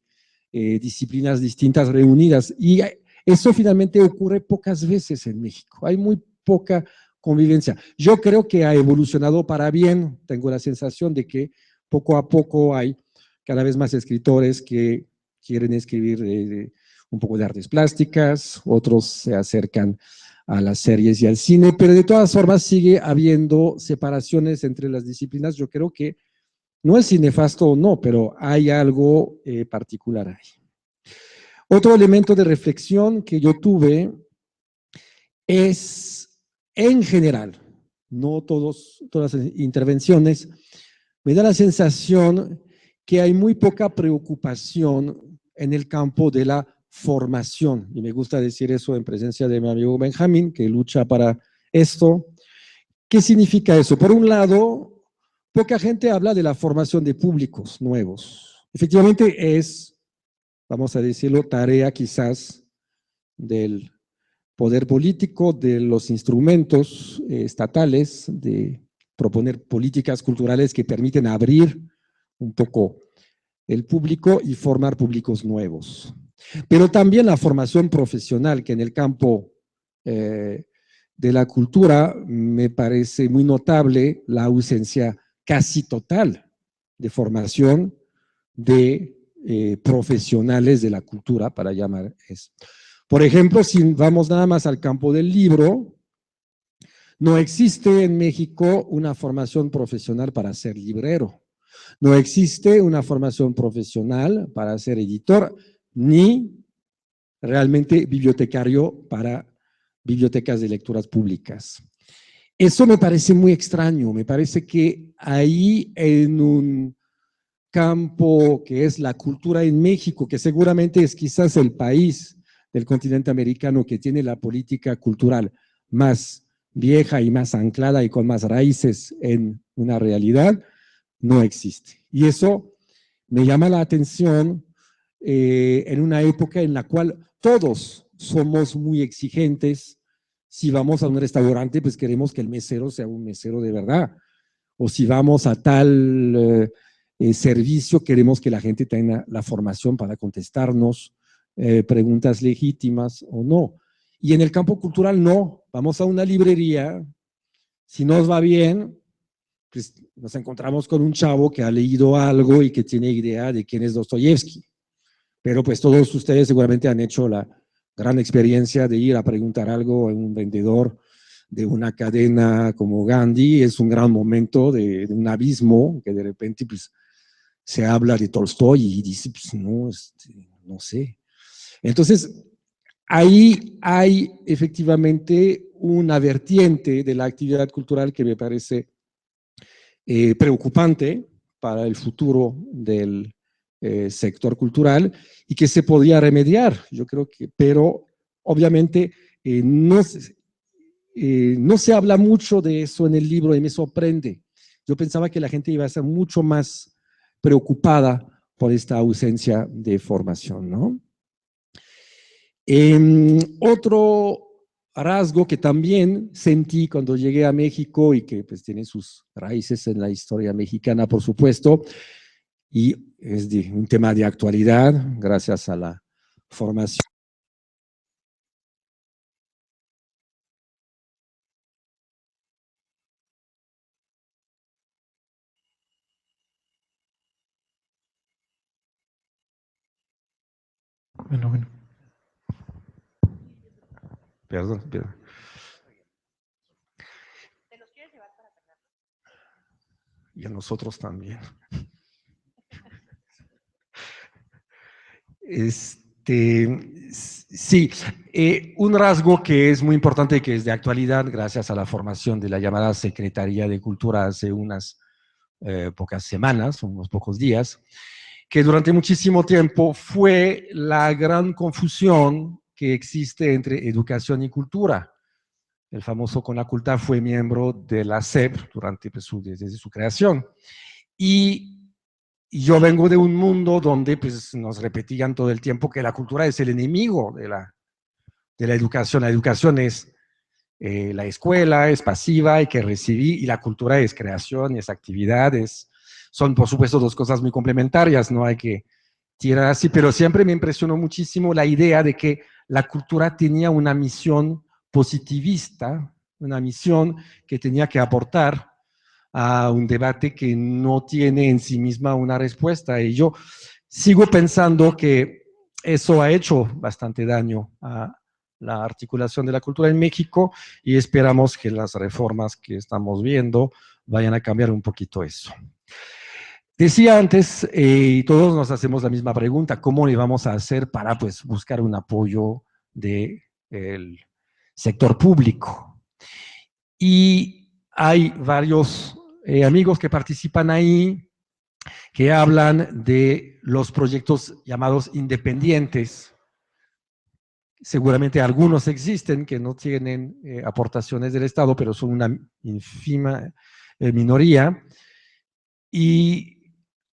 disciplinas distintas reunidas, y eso finalmente ocurre pocas veces en México. Hay muy poca convivencia. Yo creo que ha evolucionado para bien, tengo la sensación de que poco a poco hay cada vez más escritores que quieren escribir un poco de artes plásticas, otros se acercan a las series y al cine, pero de todas formas sigue habiendo separaciones entre las disciplinas. Yo creo que no es si nefasto o no, pero hay algo particular ahí. Otro elemento de reflexión que yo tuve es, en general, no todas las intervenciones, me da la sensación que hay muy poca preocupación en el campo de la formación, y me gusta decir eso en presencia de mi amigo Benjamín, que lucha para esto. ¿Qué significa eso? Por un lado, poca gente habla de la formación de públicos nuevos. Efectivamente es, vamos a decirlo, tarea quizás del poder político, de los instrumentos estatales, de proponer políticas culturales que permiten abrir un poco el público y formar públicos nuevos. Pero también la formación profesional, que en el campo de la cultura me parece muy notable la ausencia casi total de formación de profesionales de la cultura, para llamar eso. Por ejemplo, si vamos nada más al campo del libro, no existe en México una formación profesional para ser librero, no existe una formación profesional para ser editor, ni realmente bibliotecario para bibliotecas de lecturas públicas. Eso me parece muy extraño, me parece que ahí en un campo que es la cultura en México, que seguramente es quizás el país del continente americano que tiene la política cultural más vieja y más anclada y con más raíces en una realidad, no existe. Y eso me llama la atención en una época en la cual todos somos muy exigentes. Si vamos a un restaurante, pues queremos que el mesero sea un mesero de verdad. O si vamos a tal servicio, queremos que la gente tenga la formación para contestarnos preguntas legítimas o no. Y en el campo cultural no. Vamos a una librería, si nos va bien, pues nos encontramos con un chavo que ha leído algo y que tiene idea de quién es Dostoyevsky. Pero pues todos ustedes seguramente han hecho la gran experiencia de ir a preguntar algo a un vendedor de una cadena como Gandhi. Es un gran momento de un abismo que de repente pues, se habla de Tolstoy y dice, pues no, no sé. Entonces, ahí hay efectivamente una vertiente de la actividad cultural que me parece preocupante para el futuro del sector cultural y que se podía remediar, yo creo que, pero obviamente no se habla mucho de eso en el libro y me sorprende. Yo pensaba que la gente iba a ser mucho más preocupada por esta ausencia de formación, ¿no? Otro rasgo que también sentí cuando llegué a México y que pues tiene sus raíces en la historia mexicana, por supuesto, y es un tema de actualidad, gracias a la formación. Bueno. Perdón. Y a nosotros también. Sí, un rasgo que es muy importante, que es de actualidad, gracias a la formación de la llamada Secretaría de Cultura hace unas pocas semanas, unos pocos días, que durante muchísimo tiempo fue la gran confusión que existe entre educación y cultura. El famoso Conaculta fue miembro de la SEP desde su creación. Y yo vengo de un mundo donde pues, nos repetían todo el tiempo que la cultura es el enemigo de la educación. La educación es la escuela, es pasiva, hay que recibir, y la cultura es creación, es actividades. Son, por supuesto, dos cosas muy complementarias, no hay que tirar así, pero siempre me impresionó muchísimo la idea de que la cultura tenía una misión positivista, una misión que tenía que aportar a un debate que no tiene en sí misma una respuesta. Y yo sigo pensando que eso ha hecho bastante daño a la articulación de la cultura en México y esperamos que las reformas que estamos viendo vayan a cambiar un poquito eso. Decía antes, y todos nos hacemos la misma pregunta, ¿cómo le vamos a hacer para pues, buscar un apoyo del sector público? Y hay varios amigos que participan ahí, que hablan de los proyectos llamados independientes. Seguramente algunos existen que no tienen aportaciones del Estado, pero son una ínfima minoría. Y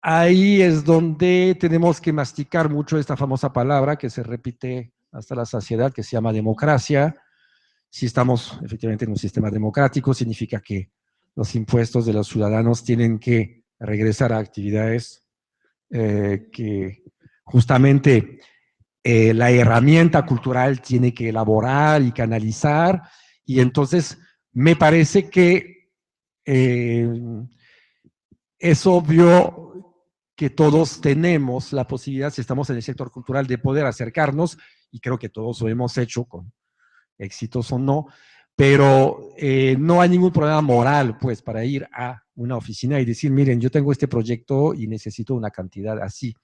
ahí es donde tenemos que masticar mucho esta famosa palabra que se repite hasta la saciedad, que se llama democracia. Si estamos efectivamente en un sistema democrático, significa que los impuestos de los ciudadanos tienen que regresar a actividades que justamente la herramienta cultural tiene que elaborar y canalizar, y entonces me parece que es obvio que todos tenemos la posibilidad, si estamos en el sector cultural, de poder acercarnos, y creo que todos lo hemos hecho con éxitos o no, pero no hay ningún problema moral, pues, para ir a una oficina y decir, miren, yo tengo este proyecto y necesito una cantidad así.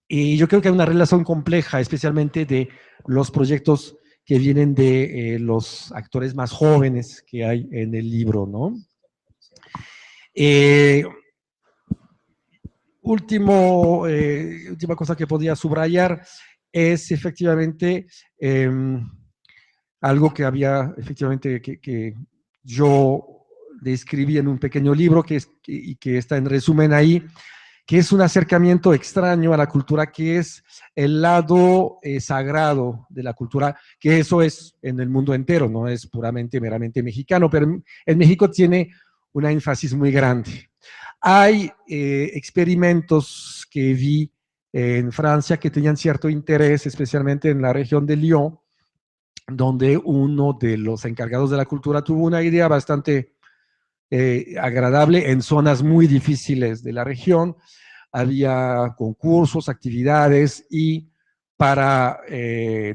Y yo creo que hay una relación compleja, especialmente de los proyectos que vienen de los actores más jóvenes que hay en el libro, ¿no? Última cosa que podría subrayar es efectivamente algo que había efectivamente que yo describí en un pequeño libro y que está en resumen ahí, que es un acercamiento extraño a la cultura, que es el lado sagrado de la cultura, que eso es en el mundo entero, no es meramente mexicano, pero en México tiene una énfasis muy grande. Hay experimentos que vi en Francia que tenían cierto interés, especialmente en la región de Lyon, donde uno de los encargados de la cultura tuvo una idea bastante agradable en zonas muy difíciles de la región. Había concursos, actividades, y para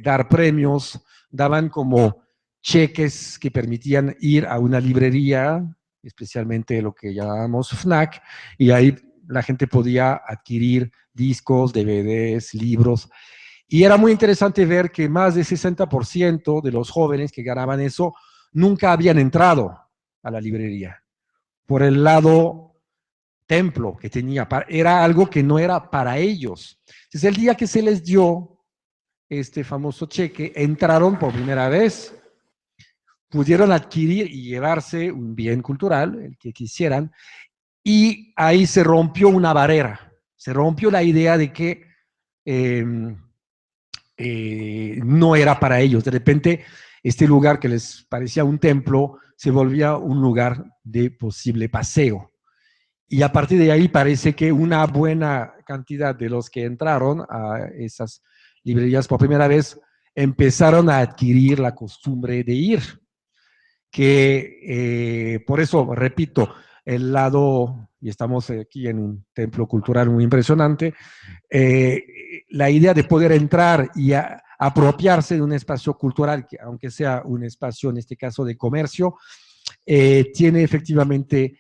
dar premios, daban como cheques que permitían ir a una librería, especialmente lo que llamábamos FNAC, y ahí la gente podía adquirir discos, DVDs, libros. Y era muy interesante ver que más del 60% de los jóvenes que ganaban eso nunca habían entrado a la librería. Por el lado templo que tenía, era algo que no era para ellos. Entonces el día que se les dio este famoso cheque, entraron por primera vez, pudieron adquirir y llevarse un bien cultural, el que quisieran, y ahí se rompió una barrera, se rompió la idea de que no era para ellos. De repente, este lugar que les parecía un templo se volvía un lugar de posible paseo. Y a partir de ahí parece que una buena cantidad de los que entraron a esas librerías por primera vez empezaron a adquirir la costumbre de ir. Que por eso, repito, el lado, y estamos aquí en un templo cultural muy impresionante, la idea de poder entrar y apropiarse de un espacio cultural, que aunque sea un espacio, en este caso, de comercio, tiene efectivamente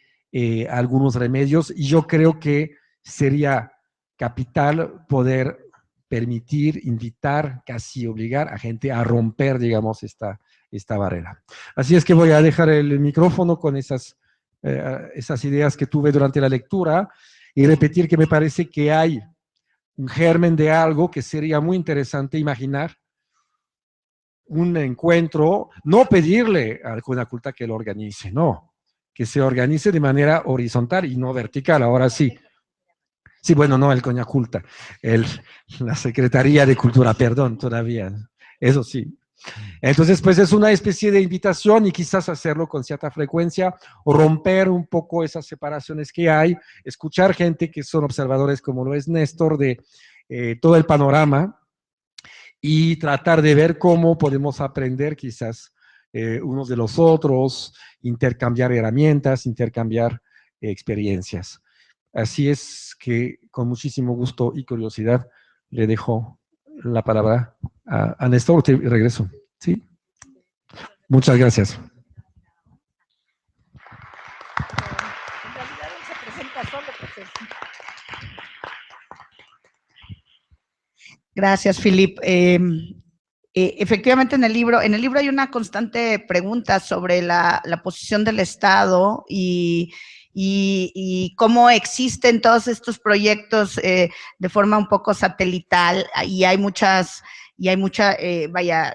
algunos remedios, y yo creo que sería capital poder permitir, invitar, casi obligar a gente a romper, digamos, esta barrera. Así es que voy a dejar el micrófono con esas ideas que tuve durante la lectura y repetir que me parece que hay un germen de algo que sería muy interesante imaginar, un encuentro, no pedirle a Coña Culta que lo organice, no, que se organice de manera horizontal y no vertical, ahora sí. Sí, bueno, no el Coña Culta, la Secretaría de Cultura, perdón, todavía, eso sí. Entonces, pues es una especie de invitación y quizás hacerlo con cierta frecuencia o romper un poco esas separaciones que hay, escuchar gente que son observadores como lo es Néstor de todo el panorama y tratar de ver cómo podemos aprender quizás unos de los otros, intercambiar herramientas, intercambiar experiencias. Así es que con muchísimo gusto y curiosidad le dejo la palabra a Néstor y regreso. ¿Sí? Muchas gracias. Gracias, Philip. Efectivamente, en el libro hay una constante pregunta sobre la posición del Estado y cómo existen todos estos proyectos de forma un poco satelital, y hay muchas,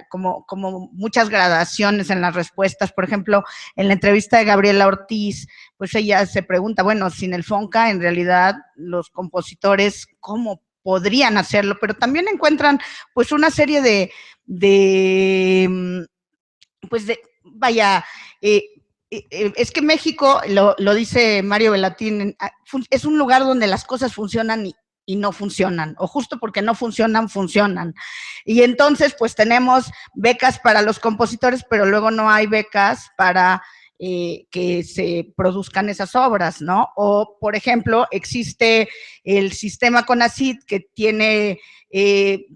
como muchas gradaciones en las respuestas. Por ejemplo, en la entrevista de Gabriela Ortiz, pues ella se pregunta, bueno, sin el FONCA, en realidad, los compositores, ¿cómo podrían hacerlo? Pero también encuentran, pues, una serie es que México, lo dice Mario Velatín, es un lugar donde las cosas funcionan y no funcionan, o justo porque no funcionan, funcionan. Y entonces, pues tenemos becas para los compositores, pero luego no hay becas para que se produzcan esas obras, ¿no? O, por ejemplo, existe el sistema CONACYT que tiene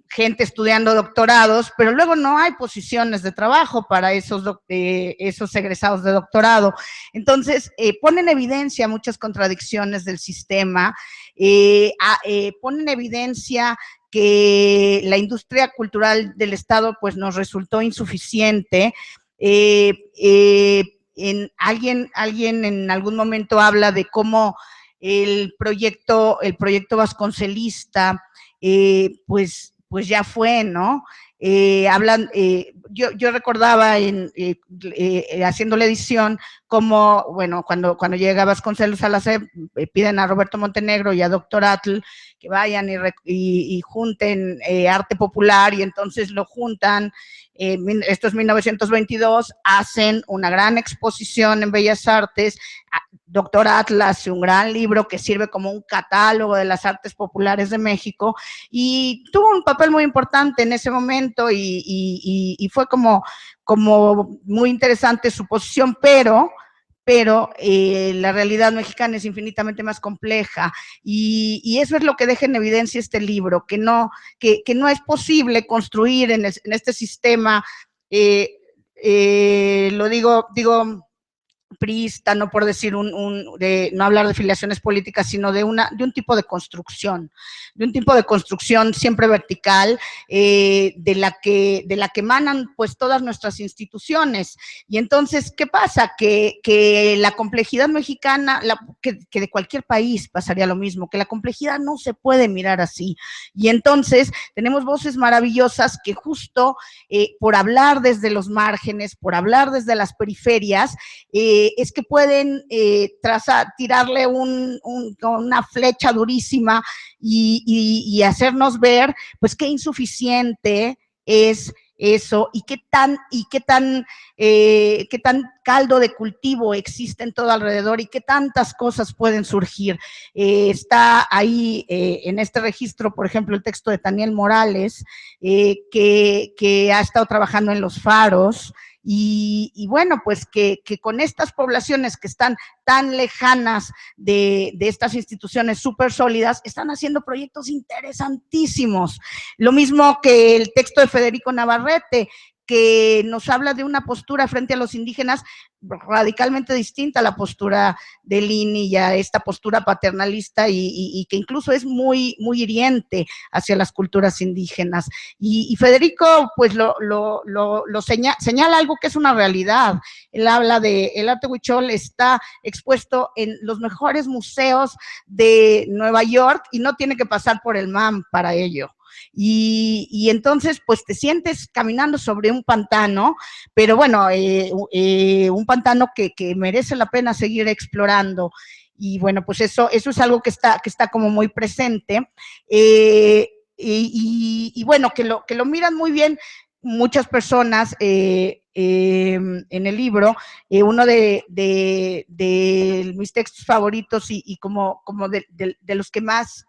gente estudiando doctorados, pero luego no hay posiciones de trabajo para esos egresados de doctorado. Entonces, pone en evidencia muchas contradicciones del sistema, pone en evidencia que la industria cultural del Estado pues nos resultó insuficiente. Alguien en algún momento habla de cómo el proyecto vasconcelista pues ya fue, ¿no? Yo recordaba haciendo la edición como, bueno, cuando llega Vasconcelos a la SEP, piden a Roberto Montenegro y a Dr. Atl que vayan y junten arte popular, y entonces lo juntan, esto es 1922, hacen una gran exposición en Bellas Artes. Dr. Atl hace un gran libro que sirve como un catálogo de las artes populares de México, y tuvo un papel muy importante en ese momento, y fue como muy interesante su posición, pero pero la realidad mexicana es infinitamente más compleja, y eso es lo que deja en evidencia este libro, que no es posible construir en este sistema, lo digo priista, no por decir no hablar de filiaciones políticas, sino de un tipo de construcción siempre vertical, de la que emanan pues todas nuestras instituciones. Y entonces, ¿qué pasa? Que la complejidad mexicana, que de cualquier país pasaría lo mismo, que la complejidad no se puede mirar así. Y entonces tenemos voces maravillosas que justo por hablar desde los márgenes, por hablar desde las periferias, es que pueden tirarle una flecha durísima y hacernos ver pues qué insuficiente es eso, y qué tan caldo de cultivo existe en todo alrededor, y qué tantas cosas pueden surgir. Está ahí en este registro, por ejemplo, el texto de Daniel Morales, que ha estado trabajando en Los Faros, y bueno, pues que con estas poblaciones que están tan lejanas de estas instituciones súper sólidas, están haciendo proyectos interesantísimos. Lo mismo que el texto de Federico Navarrete, que nos habla de una postura frente a los indígenas radicalmente distinta a la postura de Lini y a esta postura paternalista, y que incluso es muy, muy hiriente hacia las culturas indígenas. Y Federico pues señala algo que es una realidad. Él habla de el arte huichol está expuesto en los mejores museos de Nueva York y no tiene que pasar por el MAM para ello. Y entonces pues te sientes caminando sobre un pantano, pero bueno, un pantano que merece la pena seguir explorando. Y bueno, pues eso es algo que está como muy presente, y bueno, que lo miran muy bien muchas personas en el libro. Uno de mis textos favoritos y como de los que más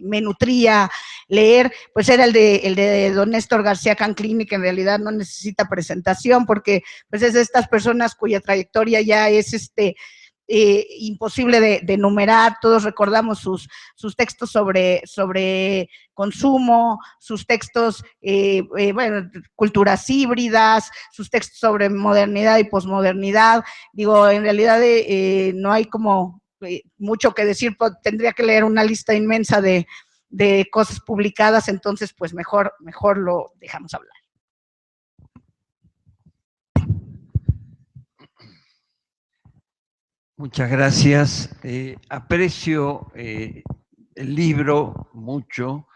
me nutría leer, pues era el de don Néstor García Canclini, que en realidad no necesita presentación, porque pues es de estas personas cuya trayectoria ya es imposible de enumerar. Todos recordamos sus textos sobre consumo, sus textos, bueno, culturas híbridas, sus textos sobre modernidad y posmodernidad. Digo, en realidad no hay como mucho que decir, tendría que leer una lista inmensa de cosas publicadas, entonces pues mejor lo dejamos hablar. Muchas gracias. Aprecio el libro mucho,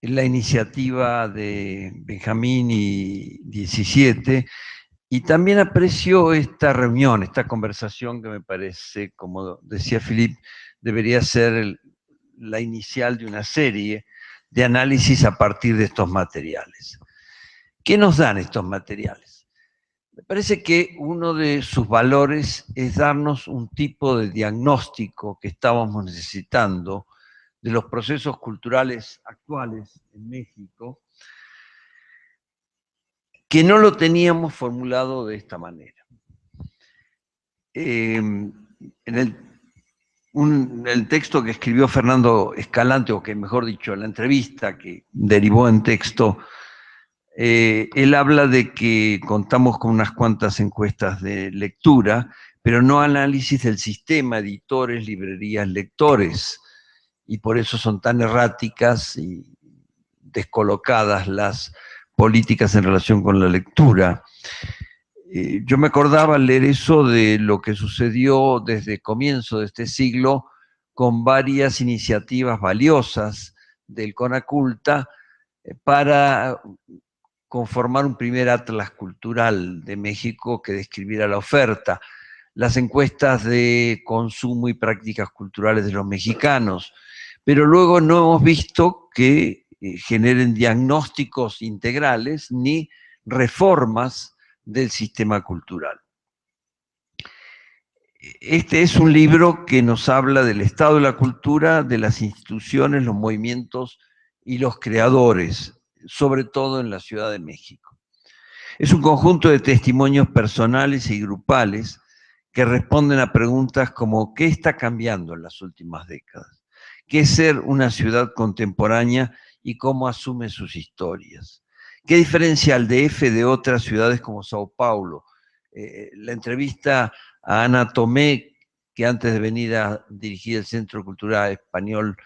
la iniciativa de Benjamín y 17, y también aprecio esta reunión, esta conversación que me parece, como decía Philippe, debería ser la inicial de una serie de análisis a partir de estos materiales. ¿Qué nos dan estos materiales? Me parece que uno de sus valores es darnos un tipo de diagnóstico que estábamos necesitando de los procesos culturales actuales en México, que no lo teníamos formulado de esta manera. En el texto que escribió Fernando Escalante, o que mejor dicho, la entrevista que derivó en texto, él habla de que contamos con unas cuantas encuestas de lectura, pero no análisis del sistema, editores, librerías, lectores, y por eso son tan erráticas y descolocadas las políticas en relación con la lectura. Yo me acordaba al leer eso de lo que sucedió desde el comienzo de este siglo con varias iniciativas valiosas del CONACULTA para conformar un primer atlas cultural de México que describiera la oferta, las encuestas de consumo y prácticas culturales de los mexicanos, pero luego no hemos visto que generen diagnósticos integrales ni reformas del sistema cultural. Este es un libro que nos habla del estado de la cultura, de las instituciones, los movimientos y los creadores, sobre todo en la Ciudad de México. Es un conjunto de testimonios personales y grupales que responden a preguntas como ¿qué está cambiando en las últimas décadas? ¿Qué es ser una ciudad contemporánea y cómo asume sus historias? ¿Qué diferencia al DF de otras ciudades como Sao Paulo? La entrevista a Ana Tomé, que antes de venir a dirigir el Centro Cultural Español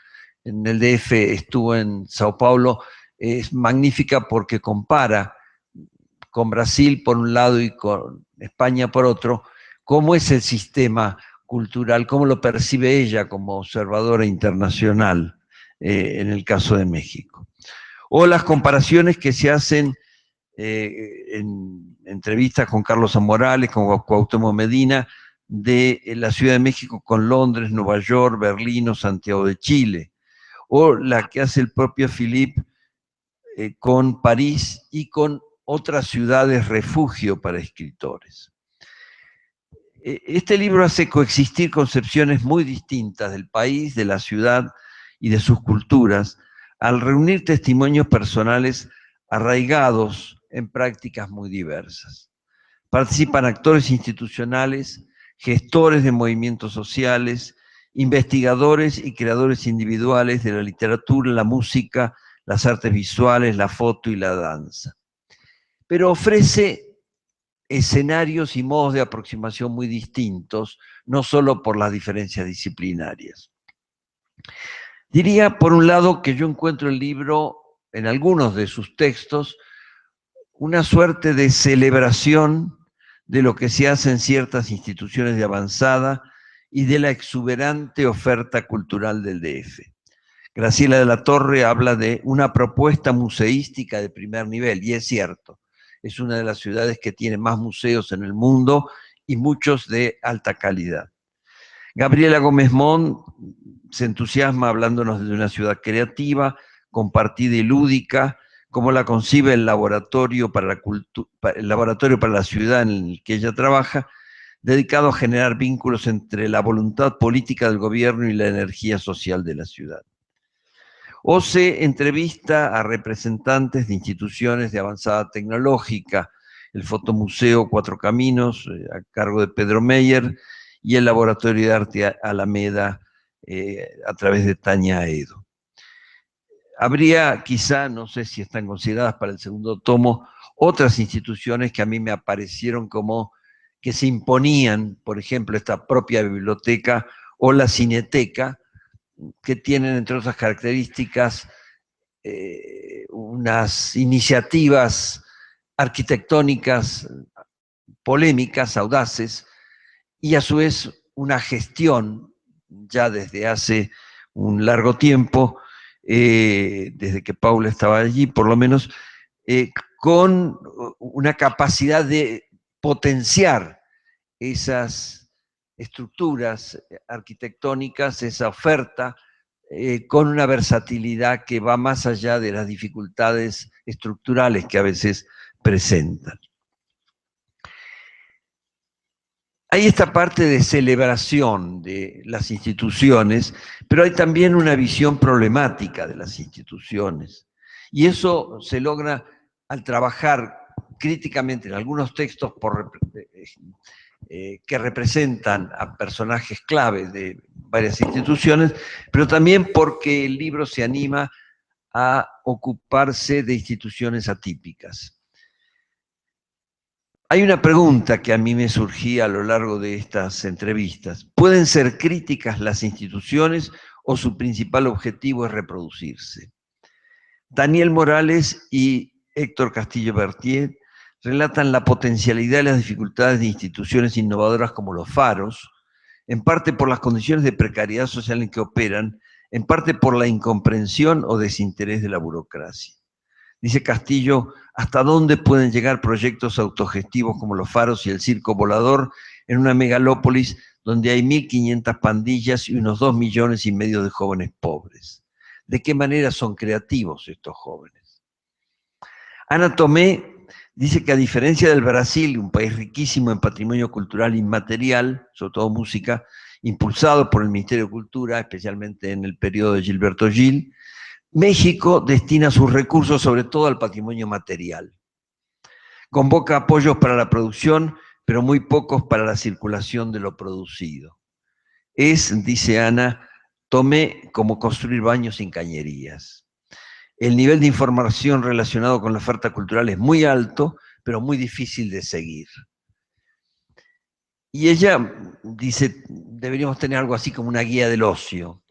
en el DF estuvo en Sao Paulo, es magnífica porque compara con Brasil por un lado y con España por otro, cómo es el sistema cultural, cómo lo percibe ella como observadora internacional en el caso de México. O las comparaciones que se hacen en entrevistas con Carlos Morales, con Cuauhtémoc Medina, de la Ciudad de México con Londres, Nueva York, Berlín o Santiago de Chile, o la que hace el propio Philippe con París y con otras ciudades refugio para escritores. Este libro hace coexistir concepciones muy distintas del país, de la ciudad y de sus culturas, al reunir testimonios personales arraigados en prácticas muy diversas. Participan actores institucionales, gestores de movimientos sociales, investigadores y creadores individuales de la literatura, la música, las artes visuales, la foto y la danza. Pero ofrece escenarios y modos de aproximación muy distintos, no solo por las diferencias disciplinarias. Diría, por un lado, que yo encuentro el libro, en algunos de sus textos, una suerte de celebración de lo que se hace en ciertas instituciones de avanzada y de la exuberante oferta cultural del DF. Graciela de la Torre habla de una propuesta museística de primer nivel, y es cierto, es una de las ciudades que tiene más museos en el mundo y muchos de alta calidad. Gabriela Gómez Mont se entusiasma hablándonos de una ciudad creativa, compartida y lúdica, como la concibe el laboratorio para la ciudad en el que ella trabaja, dedicado a generar vínculos entre la voluntad política del gobierno y la energía social de la ciudad. O se entrevista a representantes de instituciones de avanzada tecnológica, el Fotomuseo Cuatro Caminos, a cargo de Pedro Meyer, y el Laboratorio de Arte Alameda, a través de Tania Edo. Habría quizá, no sé si están consideradas para el segundo tomo, otras instituciones que a mí me aparecieron como que se imponían, por ejemplo, esta propia biblioteca o la Cineteca, que tienen, entre otras características, unas iniciativas arquitectónicas polémicas, audaces, y a su vez una gestión, ya desde hace un largo tiempo, desde que Paula estaba allí, por lo menos, con una capacidad de potenciar esas estructuras arquitectónicas, esa oferta, con una versatilidad que va más allá de las dificultades estructurales que a veces presentan. Hay esta parte de celebración de las instituciones, pero hay también una visión problemática de las instituciones. Y eso se logra al trabajar críticamente en algunos textos que representan a personajes clave de varias instituciones, pero también porque el libro se anima a ocuparse de instituciones atípicas. Hay una pregunta que a mí me surgía a lo largo de estas entrevistas. ¿Pueden ser críticas las instituciones o su principal objetivo es reproducirse? Daniel Morales y Héctor Castillo Bertier relatan la potencialidad y las dificultades de instituciones innovadoras como los faros, en parte por las condiciones de precariedad social en que operan, en parte por la incomprensión o desinterés de la burocracia. Dice Castillo, ¿hasta dónde pueden llegar proyectos autogestivos como los faros y el circo volador en una megalópolis donde hay 1.500 pandillas y unos 2,5 millones de jóvenes pobres? ¿De qué manera son creativos estos jóvenes? Ana Tomé dice que a diferencia del Brasil, un país riquísimo en patrimonio cultural inmaterial, sobre todo música, impulsado por el Ministerio de Cultura, especialmente en el periodo de Gilberto Gil, México destina sus recursos sobre todo al patrimonio material. Convoca apoyos para la producción, pero muy pocos para la circulación de lo producido. Es, dice Ana, tomé como construir baños sin cañerías. El nivel de información relacionado con la oferta cultural es muy alto, pero muy difícil de seguir. Y ella dice, deberíamos tener algo así como una guía del ocio.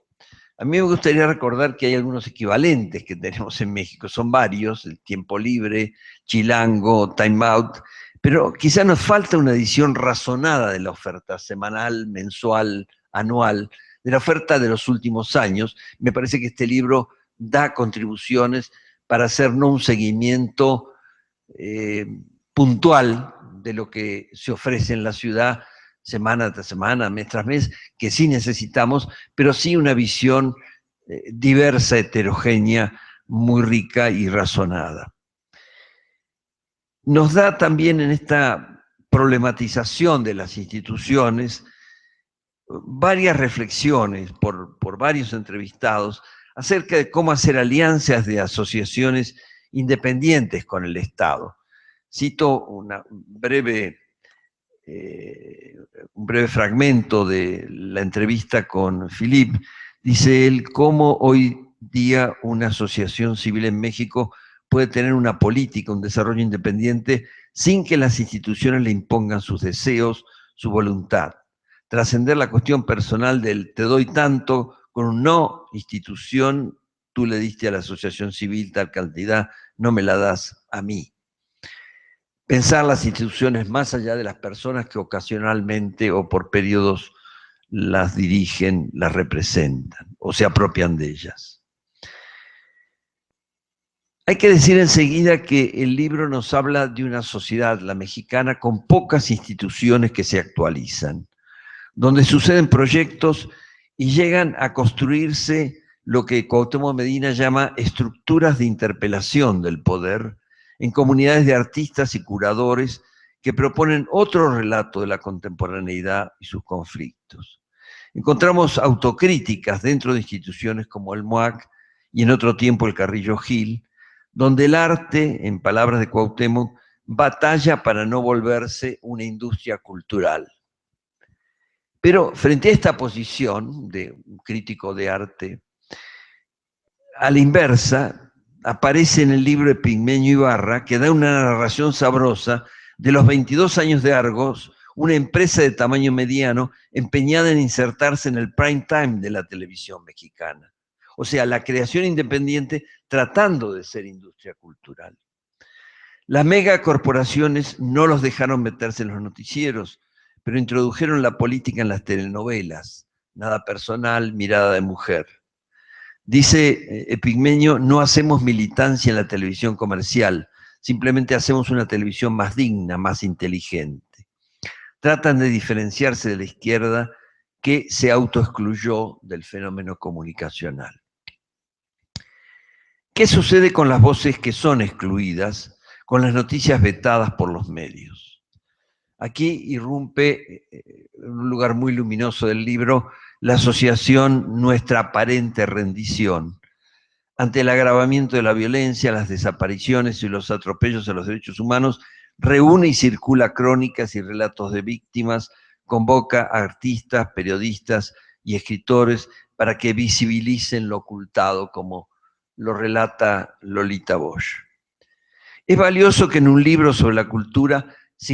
A mí me gustaría recordar que hay algunos equivalentes que tenemos en México, son varios, el Tiempo Libre, Chilango, Time Out, pero quizá nos falta una edición razonada de la oferta semanal, mensual, anual, de la oferta de los últimos años. Me parece que este libro da contribuciones para hacer no un seguimiento puntual de lo que se ofrece en la ciudad semana tras semana, mes tras mes, que sí necesitamos, pero sí una visión diversa, heterogénea, muy rica y razonada. Nos da también en esta problematización de las instituciones varias reflexiones por varios entrevistados acerca de cómo hacer alianzas de asociaciones independientes con el Estado. Cito un breve fragmento de la entrevista con Philippe. Dice él, cómo hoy día una asociación civil en México puede tener una política, un desarrollo independiente, sin que las instituciones le impongan sus deseos, su voluntad. Trascender la cuestión personal del te doy tanto, con un no institución, tú le diste a la asociación civil tal cantidad, no me la das a mí. Pensar las instituciones más allá de las personas que ocasionalmente o por periodos las dirigen, las representan o se apropian de ellas. Hay que decir enseguida que el libro nos habla de una sociedad, la mexicana, con pocas instituciones que se actualizan, donde suceden proyectos y llegan a construirse lo que Cuauhtémoc Medina llama estructuras de interpelación del poder, en comunidades de artistas y curadores que proponen otro relato de la contemporaneidad y sus conflictos. Encontramos autocríticas dentro de instituciones como el MUAC y en otro tiempo el Carrillo Gil, donde el arte, en palabras de Cuauhtémoc, batalla para no volverse una industria cultural. Pero frente a esta posición de un crítico de arte, a la inversa, aparece en el libro Epigmenio Ibarra, que da una narración sabrosa de los 22 años de Argos, una empresa de tamaño mediano empeñada en insertarse en el prime time de la televisión mexicana. O sea, la creación independiente tratando de ser industria cultural. Las megacorporaciones no los dejaron meterse en los noticieros, pero introdujeron la política en las telenovelas. Nada personal, mirada de mujer. Dice Epigmenio, no hacemos militancia en la televisión comercial, simplemente hacemos una televisión más digna, más inteligente. Tratan de diferenciarse de la izquierda que se autoexcluyó del fenómeno comunicacional. ¿Qué sucede con las voces que son excluidas, con las noticias vetadas por los medios? Aquí irrumpe, en un lugar muy luminoso del libro, la asociación Nuestra Aparente Rendición. Ante el agravamiento de la violencia, las desapariciones y los atropellos a los derechos humanos, reúne y circula crónicas y relatos de víctimas, convoca a artistas, periodistas y escritores para que visibilicen lo ocultado, como lo relata Lolita Bosch. Es valioso que en un libro sobre la cultura se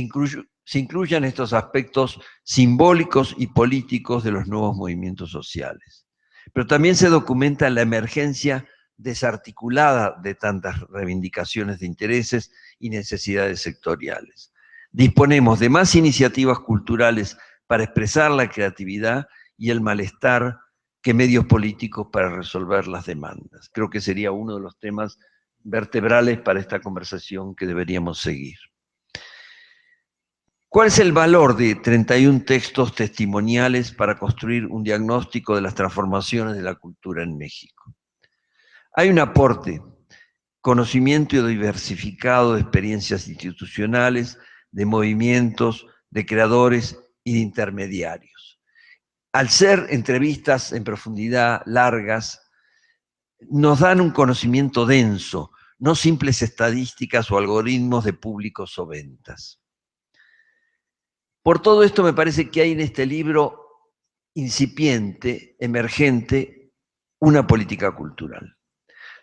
incluyan estos aspectos simbólicos y políticos de los nuevos movimientos sociales. Pero también se documenta la emergencia desarticulada de tantas reivindicaciones de intereses y necesidades sectoriales. Disponemos de más iniciativas culturales para expresar la creatividad y el malestar que medios políticos para resolver las demandas. Creo que sería uno de los temas vertebrales para esta conversación que deberíamos seguir. ¿Cuál es el valor de 31 textos testimoniales para construir un diagnóstico de las transformaciones de la cultura en México? Hay un aporte, conocimiento diversificado de experiencias institucionales, de movimientos, de creadores y de intermediarios. Al ser entrevistas en profundidad, largas, nos dan un conocimiento denso, no simples estadísticas o algoritmos de públicos o ventas. Por todo esto me parece que hay en este libro incipiente, emergente, una política cultural.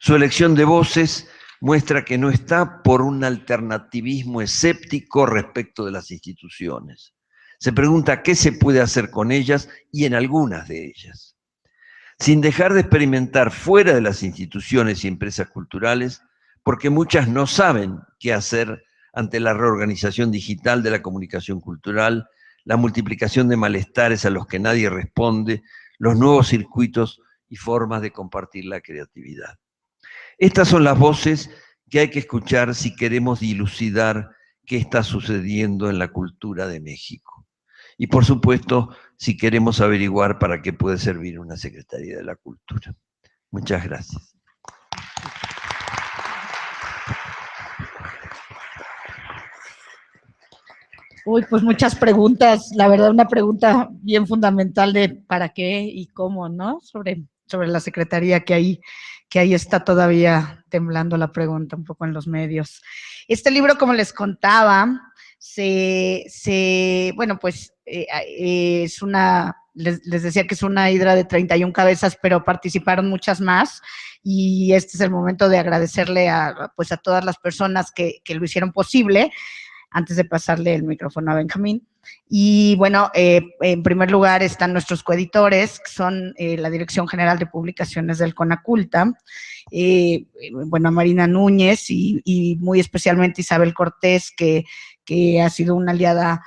Su elección de voces muestra que no está por un alternativismo escéptico respecto de las instituciones. Se pregunta qué se puede hacer con ellas y en algunas de ellas. Sin dejar de experimentar fuera de las instituciones y empresas culturales, porque muchas no saben qué hacer ante la reorganización digital de la comunicación cultural, la multiplicación de malestares a los que nadie responde, los nuevos circuitos y formas de compartir la creatividad. Estas son las voces que hay que escuchar si queremos dilucidar qué está sucediendo en la cultura de México. Y por supuesto, si queremos averiguar para qué puede servir una Secretaría de la Cultura. Muchas gracias. Uy, pues muchas preguntas, la verdad una pregunta bien fundamental de para qué y cómo, ¿no? Sobre la Secretaría que ahí está todavía temblando la pregunta un poco en los medios. Este libro, como les contaba, bueno, pues es les decía que es una hidra de 31 cabezas, pero participaron muchas más y este es el momento de agradecerle a todas las personas que lo hicieron posible, antes de pasarle el micrófono a Benjamín. Y bueno, en primer lugar están nuestros coeditores, que son la Dirección General de Publicaciones del CONACULTA, bueno, Marina Núñez y muy especialmente Isabel Cortés, que ha sido una aliada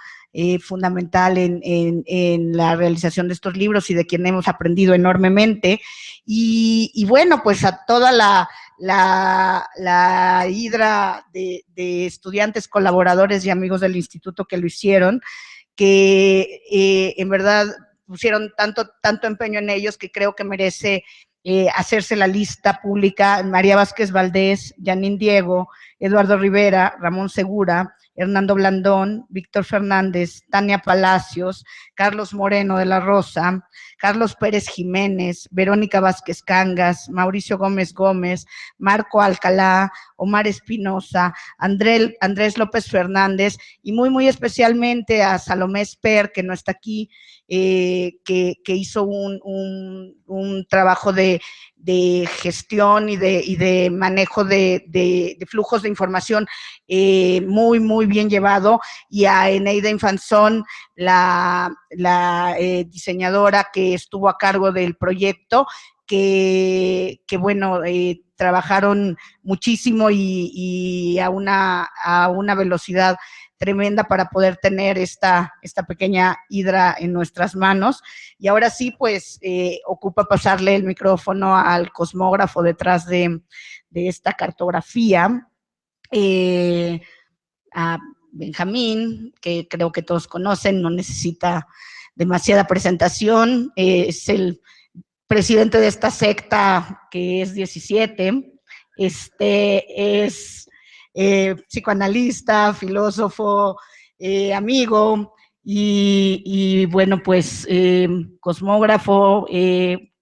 fundamental en la realización de estos libros y de quien hemos aprendido enormemente. Y bueno, pues a toda la hidra de estudiantes, colaboradores y amigos del instituto que lo hicieron, que en verdad pusieron tanto empeño en ellos que creo que merece hacerse la lista pública: María Vázquez Valdés, Janine Diego, Eduardo Rivera, Ramón Segura, Hernando Blandón, Víctor Fernández, Tania Palacios, Carlos Moreno de la Rosa, Carlos Pérez Jiménez, Verónica Vázquez Cangas, Mauricio Gómez Gómez, Marco Alcalá, Omar Espinosa, Andrés López Fernández y muy especialmente a Salomé Esper, que no está aquí, que hizo un trabajo de gestión y de manejo de flujos de información muy bien llevado, y a Eneida Infanzón, la diseñadora que estuvo a cargo del proyecto, que bueno, trabajaron muchísimo y a una velocidad tremenda para poder tener esta pequeña hidra en nuestras manos. Y ahora sí, pues, ocupa pasarle el micrófono al cosmógrafo detrás de esta cartografía, a Benjamín, que creo que todos conocen, no necesita demasiada presentación, es el presidente de esta secta que es 17, es psicoanalista, filósofo, amigo, y bueno, pues cosmógrafo,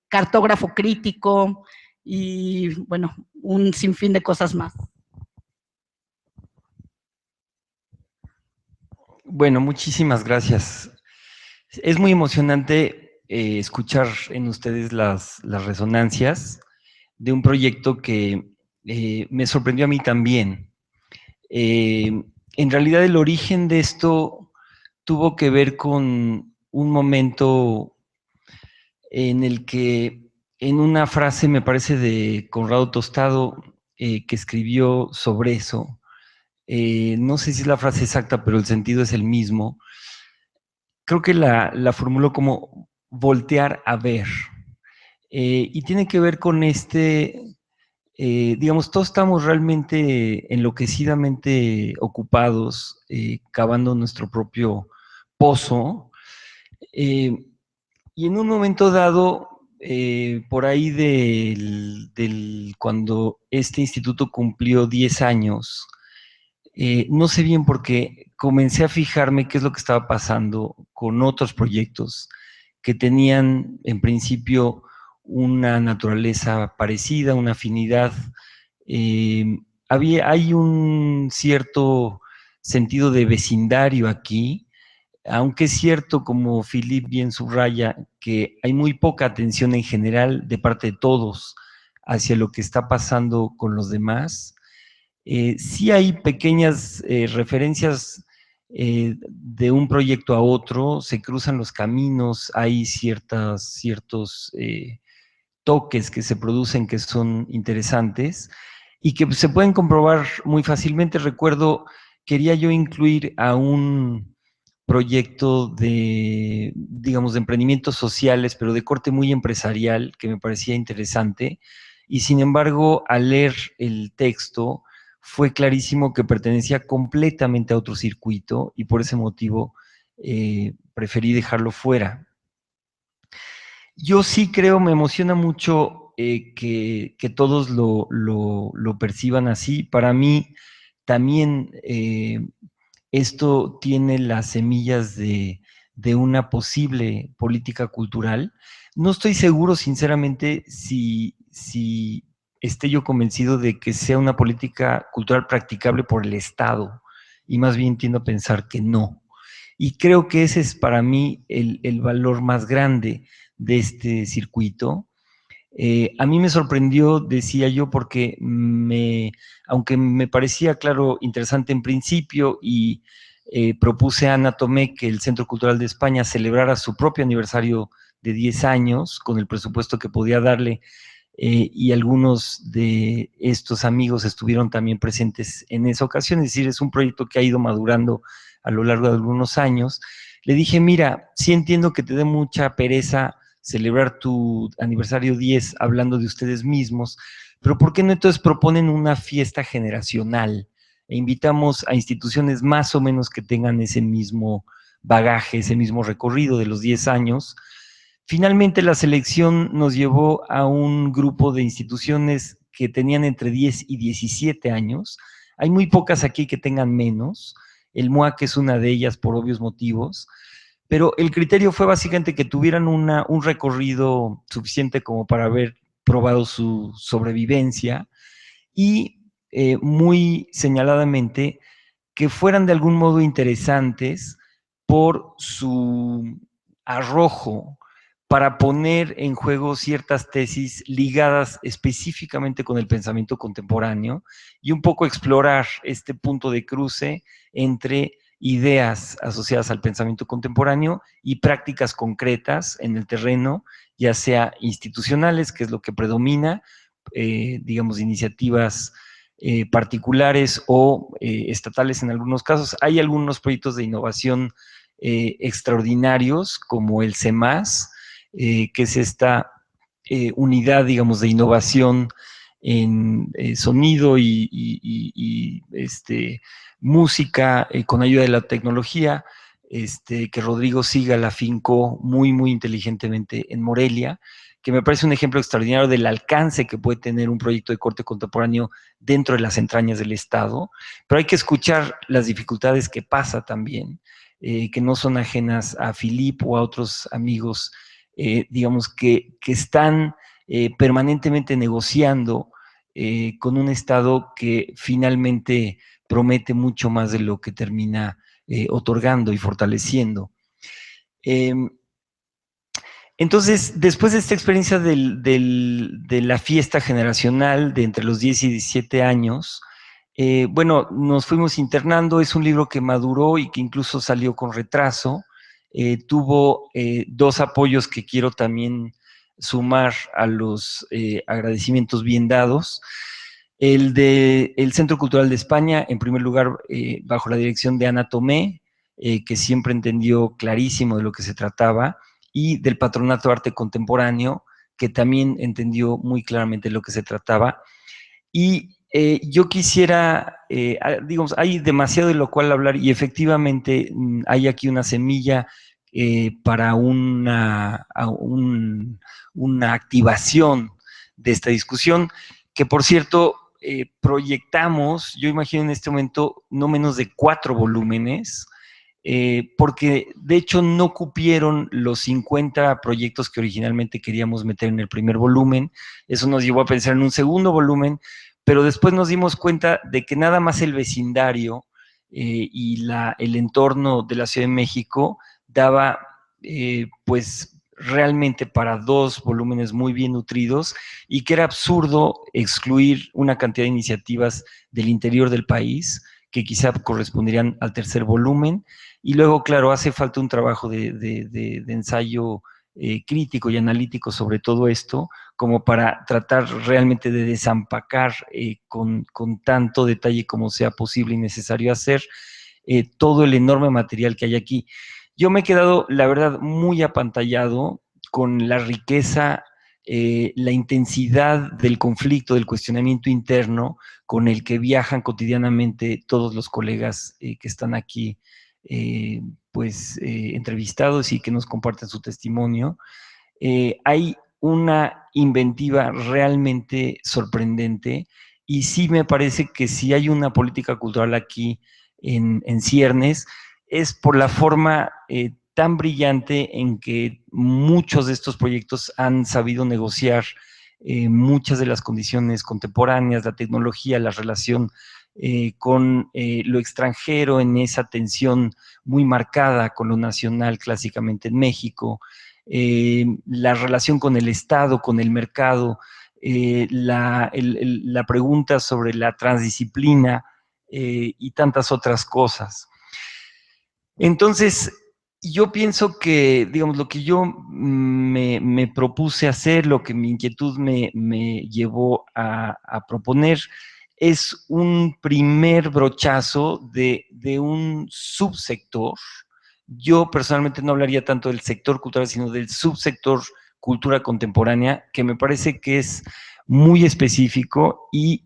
cartógrafo crítico y bueno, un sinfín de cosas más. Bueno, muchísimas gracias. Es muy emocionante escuchar en ustedes las resonancias de un proyecto que me sorprendió a mí también. En realidad el origen de esto tuvo que ver con un momento en el que, en una frase, me parece, de Conrado Tostado, que escribió sobre eso, no sé si es la frase exacta, pero el sentido es el mismo. Creo que la formuló como voltear a ver. Y tiene que ver con digamos, todos estamos realmente enloquecidamente ocupados, cavando nuestro propio pozo. Y en un momento dado, por ahí cuando este instituto cumplió 10 años, no sé bien por qué, comencé a fijarme qué es lo que estaba pasando con otros proyectos que tenían en principio una naturaleza parecida, una afinidad. Hay un cierto sentido de vecindario aquí. aunque es cierto, como Philippe bien subraya, que hay muy poca atención en general de parte de todos hacia lo que está pasando con los demás, sí hay pequeñas referencias de un proyecto a otro, se cruzan los caminos, hay ciertos toques que se producen que son interesantes y que se pueden comprobar muy fácilmente. Recuerdo, quería yo incluir a un proyecto de, digamos, de emprendimientos sociales, pero de corte muy empresarial, que me parecía interesante, y sin embargo, al leer el texto, fue clarísimo que pertenecía completamente a otro circuito, y por ese motivo preferí dejarlo fuera. Yo sí creo, me emociona mucho que todos lo perciban así. Para mí también esto tiene las semillas de una posible política cultural. No estoy seguro, sinceramente, si esté yo convencido de que sea una política cultural practicable por el Estado, y más bien tiendo a pensar que no. Y creo que ese es para mí el valor más grande de este circuito. A mí me sorprendió, decía yo, porque aunque me parecía, claro, interesante en principio, y propuse a Ana Tomé que el Centro Cultural de España celebrara su propio aniversario de 10 años con el presupuesto que podía darle, y algunos de estos amigos estuvieron también presentes en esa ocasión, es decir, es un proyecto que ha ido madurando a lo largo de algunos años. Le dije, mira, sí entiendo que te dé mucha pereza celebrar tu aniversario 10 hablando de ustedes mismos, pero ¿por qué no entonces proponen una fiesta generacional e invitamos a instituciones más o menos que tengan ese mismo bagaje, ese mismo recorrido de los 10 años? Finalmente la selección nos llevó a un grupo de instituciones que tenían entre 10 y 17 años. Hay muy pocas aquí que tengan menos. El MUAC es una de ellas por obvios motivos, pero el criterio fue básicamente que tuvieran un recorrido suficiente como para haber probado su sobrevivencia y muy señaladamente que fueran de algún modo interesantes por su arrojo para poner en juego ciertas tesis ligadas específicamente con el pensamiento contemporáneo y un poco explorar este punto de cruce entre ideas asociadas al pensamiento contemporáneo y prácticas concretas en el terreno, ya sea institucionales, que es lo que predomina, digamos, iniciativas particulares o estatales en algunos casos. Hay algunos proyectos de innovación extraordinarios, como el CEMAS, que es esta unidad, digamos, de innovación en sonido y música con ayuda de la tecnología, que Rodrigo Sigal afincó muy, muy inteligentemente en Morelia, que me parece un ejemplo extraordinario del alcance que puede tener un proyecto de corte contemporáneo dentro de las entrañas del Estado, pero hay que escuchar las dificultades que pasa también, que no son ajenas a Philippe o a otros amigos, digamos, que están permanentemente negociando con un Estado que finalmente promete mucho más de lo que termina otorgando y fortaleciendo. Entonces, después de esta experiencia de la fiesta generacional de entre los 10 y 17 años, bueno, nos fuimos internando. Es un libro que maduró y que incluso salió con retraso. Tuvo 2 apoyos que quiero también sumar a los agradecimientos bien dados. El del Centro Cultural de España, en primer lugar, bajo la dirección de Ana Tomé, que siempre entendió clarísimo de lo que se trataba, y del Patronato de Arte Contemporáneo, que también entendió muy claramente de lo que se trataba. Y yo quisiera, digamos, hay demasiado de lo cual hablar, y efectivamente hay aquí una semilla para una activación de esta discusión, que por cierto proyectamos, yo imagino en este momento, no menos de 4 volúmenes, porque de hecho no cupieron los 50 proyectos que originalmente queríamos meter en el primer volumen. Eso nos llevó a pensar en un segundo volumen, pero después nos dimos cuenta de que nada más el vecindario y el entorno de la Ciudad de México daba pues realmente para 2 volúmenes muy bien nutridos, y que era absurdo excluir una cantidad de iniciativas del interior del país que quizá corresponderían al 3er volumen. Y luego, claro, hace falta un trabajo de ensayo crítico y analítico sobre todo esto, como para tratar realmente de desempacar con tanto detalle como sea posible y necesario hacer todo el enorme material que hay aquí. Yo me he quedado, la verdad, muy apantallado con la riqueza, la intensidad del conflicto, del cuestionamiento interno con el que viajan cotidianamente todos los colegas que están aquí entrevistados y que nos comparten su testimonio. Hay una inventiva realmente sorprendente, y sí me parece que si hay una política cultural aquí en ciernes, es por la forma tan brillante en que muchos de estos proyectos han sabido negociar muchas de las condiciones contemporáneas, la tecnología, la relación con lo extranjero, en esa tensión muy marcada con lo nacional clásicamente en México, la relación con el Estado, con el mercado, la pregunta sobre la transdisciplina y tantas otras cosas. Entonces, yo pienso que, digamos, lo que yo me propuse hacer, lo que mi inquietud me llevó a proponer, es un primer brochazo de un subsector. Yo personalmente no hablaría tanto del sector cultural, sino del subsector cultura contemporánea, que me parece que es muy específico, y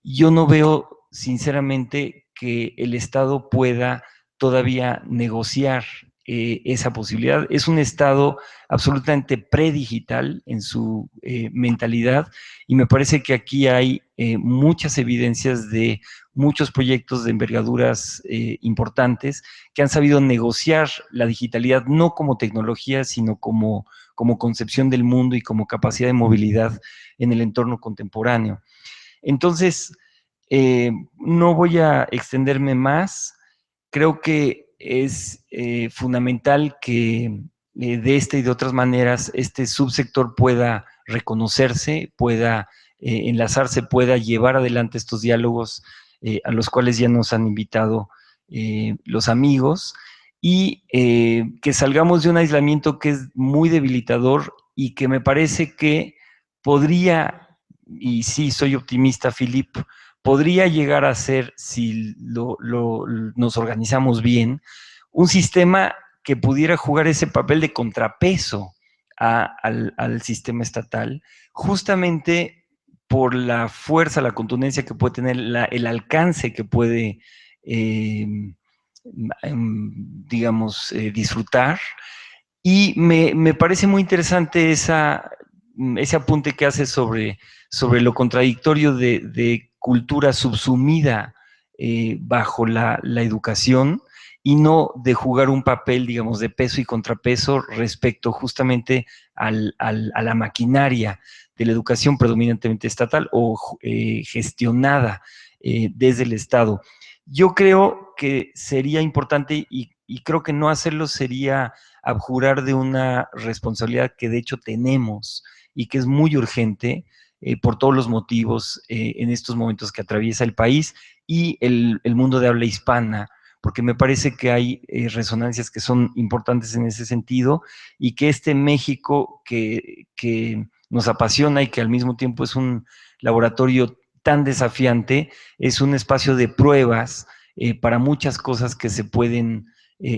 yo no veo, sinceramente, que el Estado pueda todavía negociar esa posibilidad. Es un Estado absolutamente predigital en su mentalidad, y me parece que aquí hay muchas evidencias de muchos proyectos de envergaduras importantes que han sabido negociar la digitalidad no como tecnología, sino como concepción del mundo y como capacidad de movilidad en el entorno contemporáneo. Entonces, no voy a extenderme más. Creo que es fundamental que de esta y de otras maneras este subsector pueda reconocerse, pueda enlazarse, pueda llevar adelante estos diálogos a los cuales ya nos han invitado los amigos, y que salgamos de un aislamiento que es muy debilitador y que me parece que podría, y sí soy optimista, Philip, podría llegar a ser, si nos organizamos bien, un sistema que pudiera jugar ese papel de contrapeso al sistema estatal, justamente por la fuerza, la contundencia que puede tener, el alcance que puede, disfrutar. Y me parece muy interesante ese apunte que hace sobre lo contradictorio de cultura subsumida bajo la educación, y no de jugar un papel, digamos, de peso y contrapeso respecto justamente a la maquinaria de la educación predominantemente estatal o gestionada desde el Estado. Yo creo que sería importante, y creo que no hacerlo sería abjurar de una responsabilidad que de hecho tenemos y que es muy urgente por todos los motivos en estos momentos que atraviesa el país y el mundo de habla hispana, porque me parece que hay resonancias que son importantes en ese sentido, y que este México que nos apasiona y que al mismo tiempo es un laboratorio tan desafiante, es un espacio de pruebas para muchas cosas que se pueden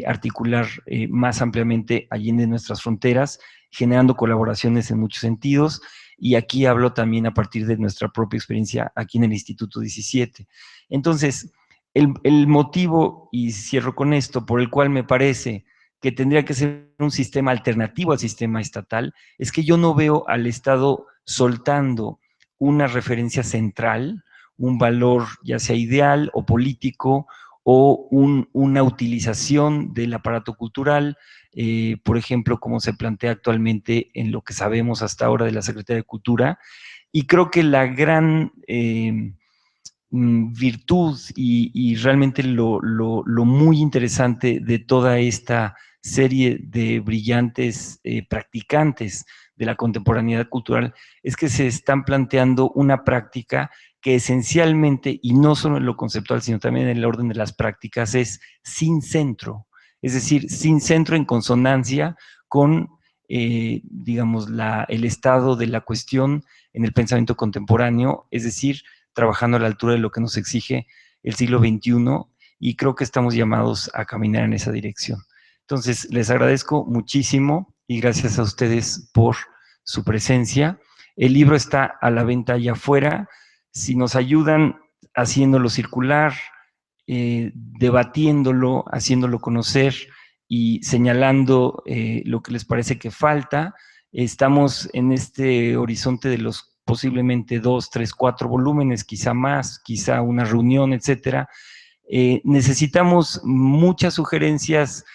articular más ampliamente allende nuestras fronteras, generando colaboraciones en muchos sentidos. Y aquí hablo también a partir de nuestra propia experiencia aquí en el Instituto 17. Entonces, el motivo, y cierro con esto, por el cual me parece que tendría que ser un sistema alternativo al sistema estatal, es que yo no veo al Estado soltando una referencia central, un valor ya sea ideal o político, o una utilización del aparato cultural, por ejemplo, como se plantea actualmente en lo que sabemos hasta ahora de la Secretaría de Cultura. Y creo que la gran virtud y realmente lo muy interesante de toda esta serie de brillantes practicantes de la contemporaneidad cultural es que se están planteando una práctica que esencialmente, y no solo en lo conceptual, sino también en el orden de las prácticas, es sin centro, es decir, sin centro en consonancia con, digamos, el estado de la cuestión en el pensamiento contemporáneo, es decir, trabajando a la altura de lo que nos exige el siglo XXI, y creo que estamos llamados a caminar en esa dirección. Entonces, les agradezco muchísimo y gracias a ustedes por su presencia. El libro está a la venta allá afuera. Si nos ayudan haciéndolo circular, debatiéndolo, haciéndolo conocer y señalando lo que les parece que falta, estamos en este horizonte de los posiblemente 2, 3, 4 volúmenes, quizá más, quizá una reunión, etcétera. Necesitamos muchas sugerencias,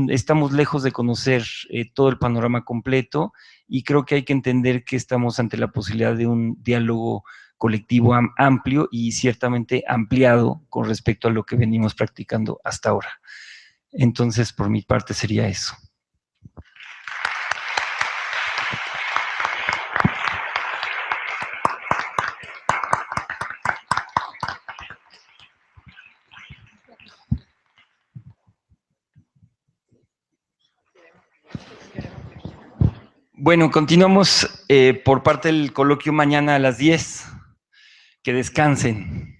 estamos lejos de conocer todo el panorama completo y creo que hay que entender que estamos ante la posibilidad de un diálogo colectivo amplio y ciertamente ampliado con respecto a lo que venimos practicando hasta ahora. Entonces, por mi parte sería eso. Bueno, continuamos por parte del coloquio mañana a las 10. Que descansen.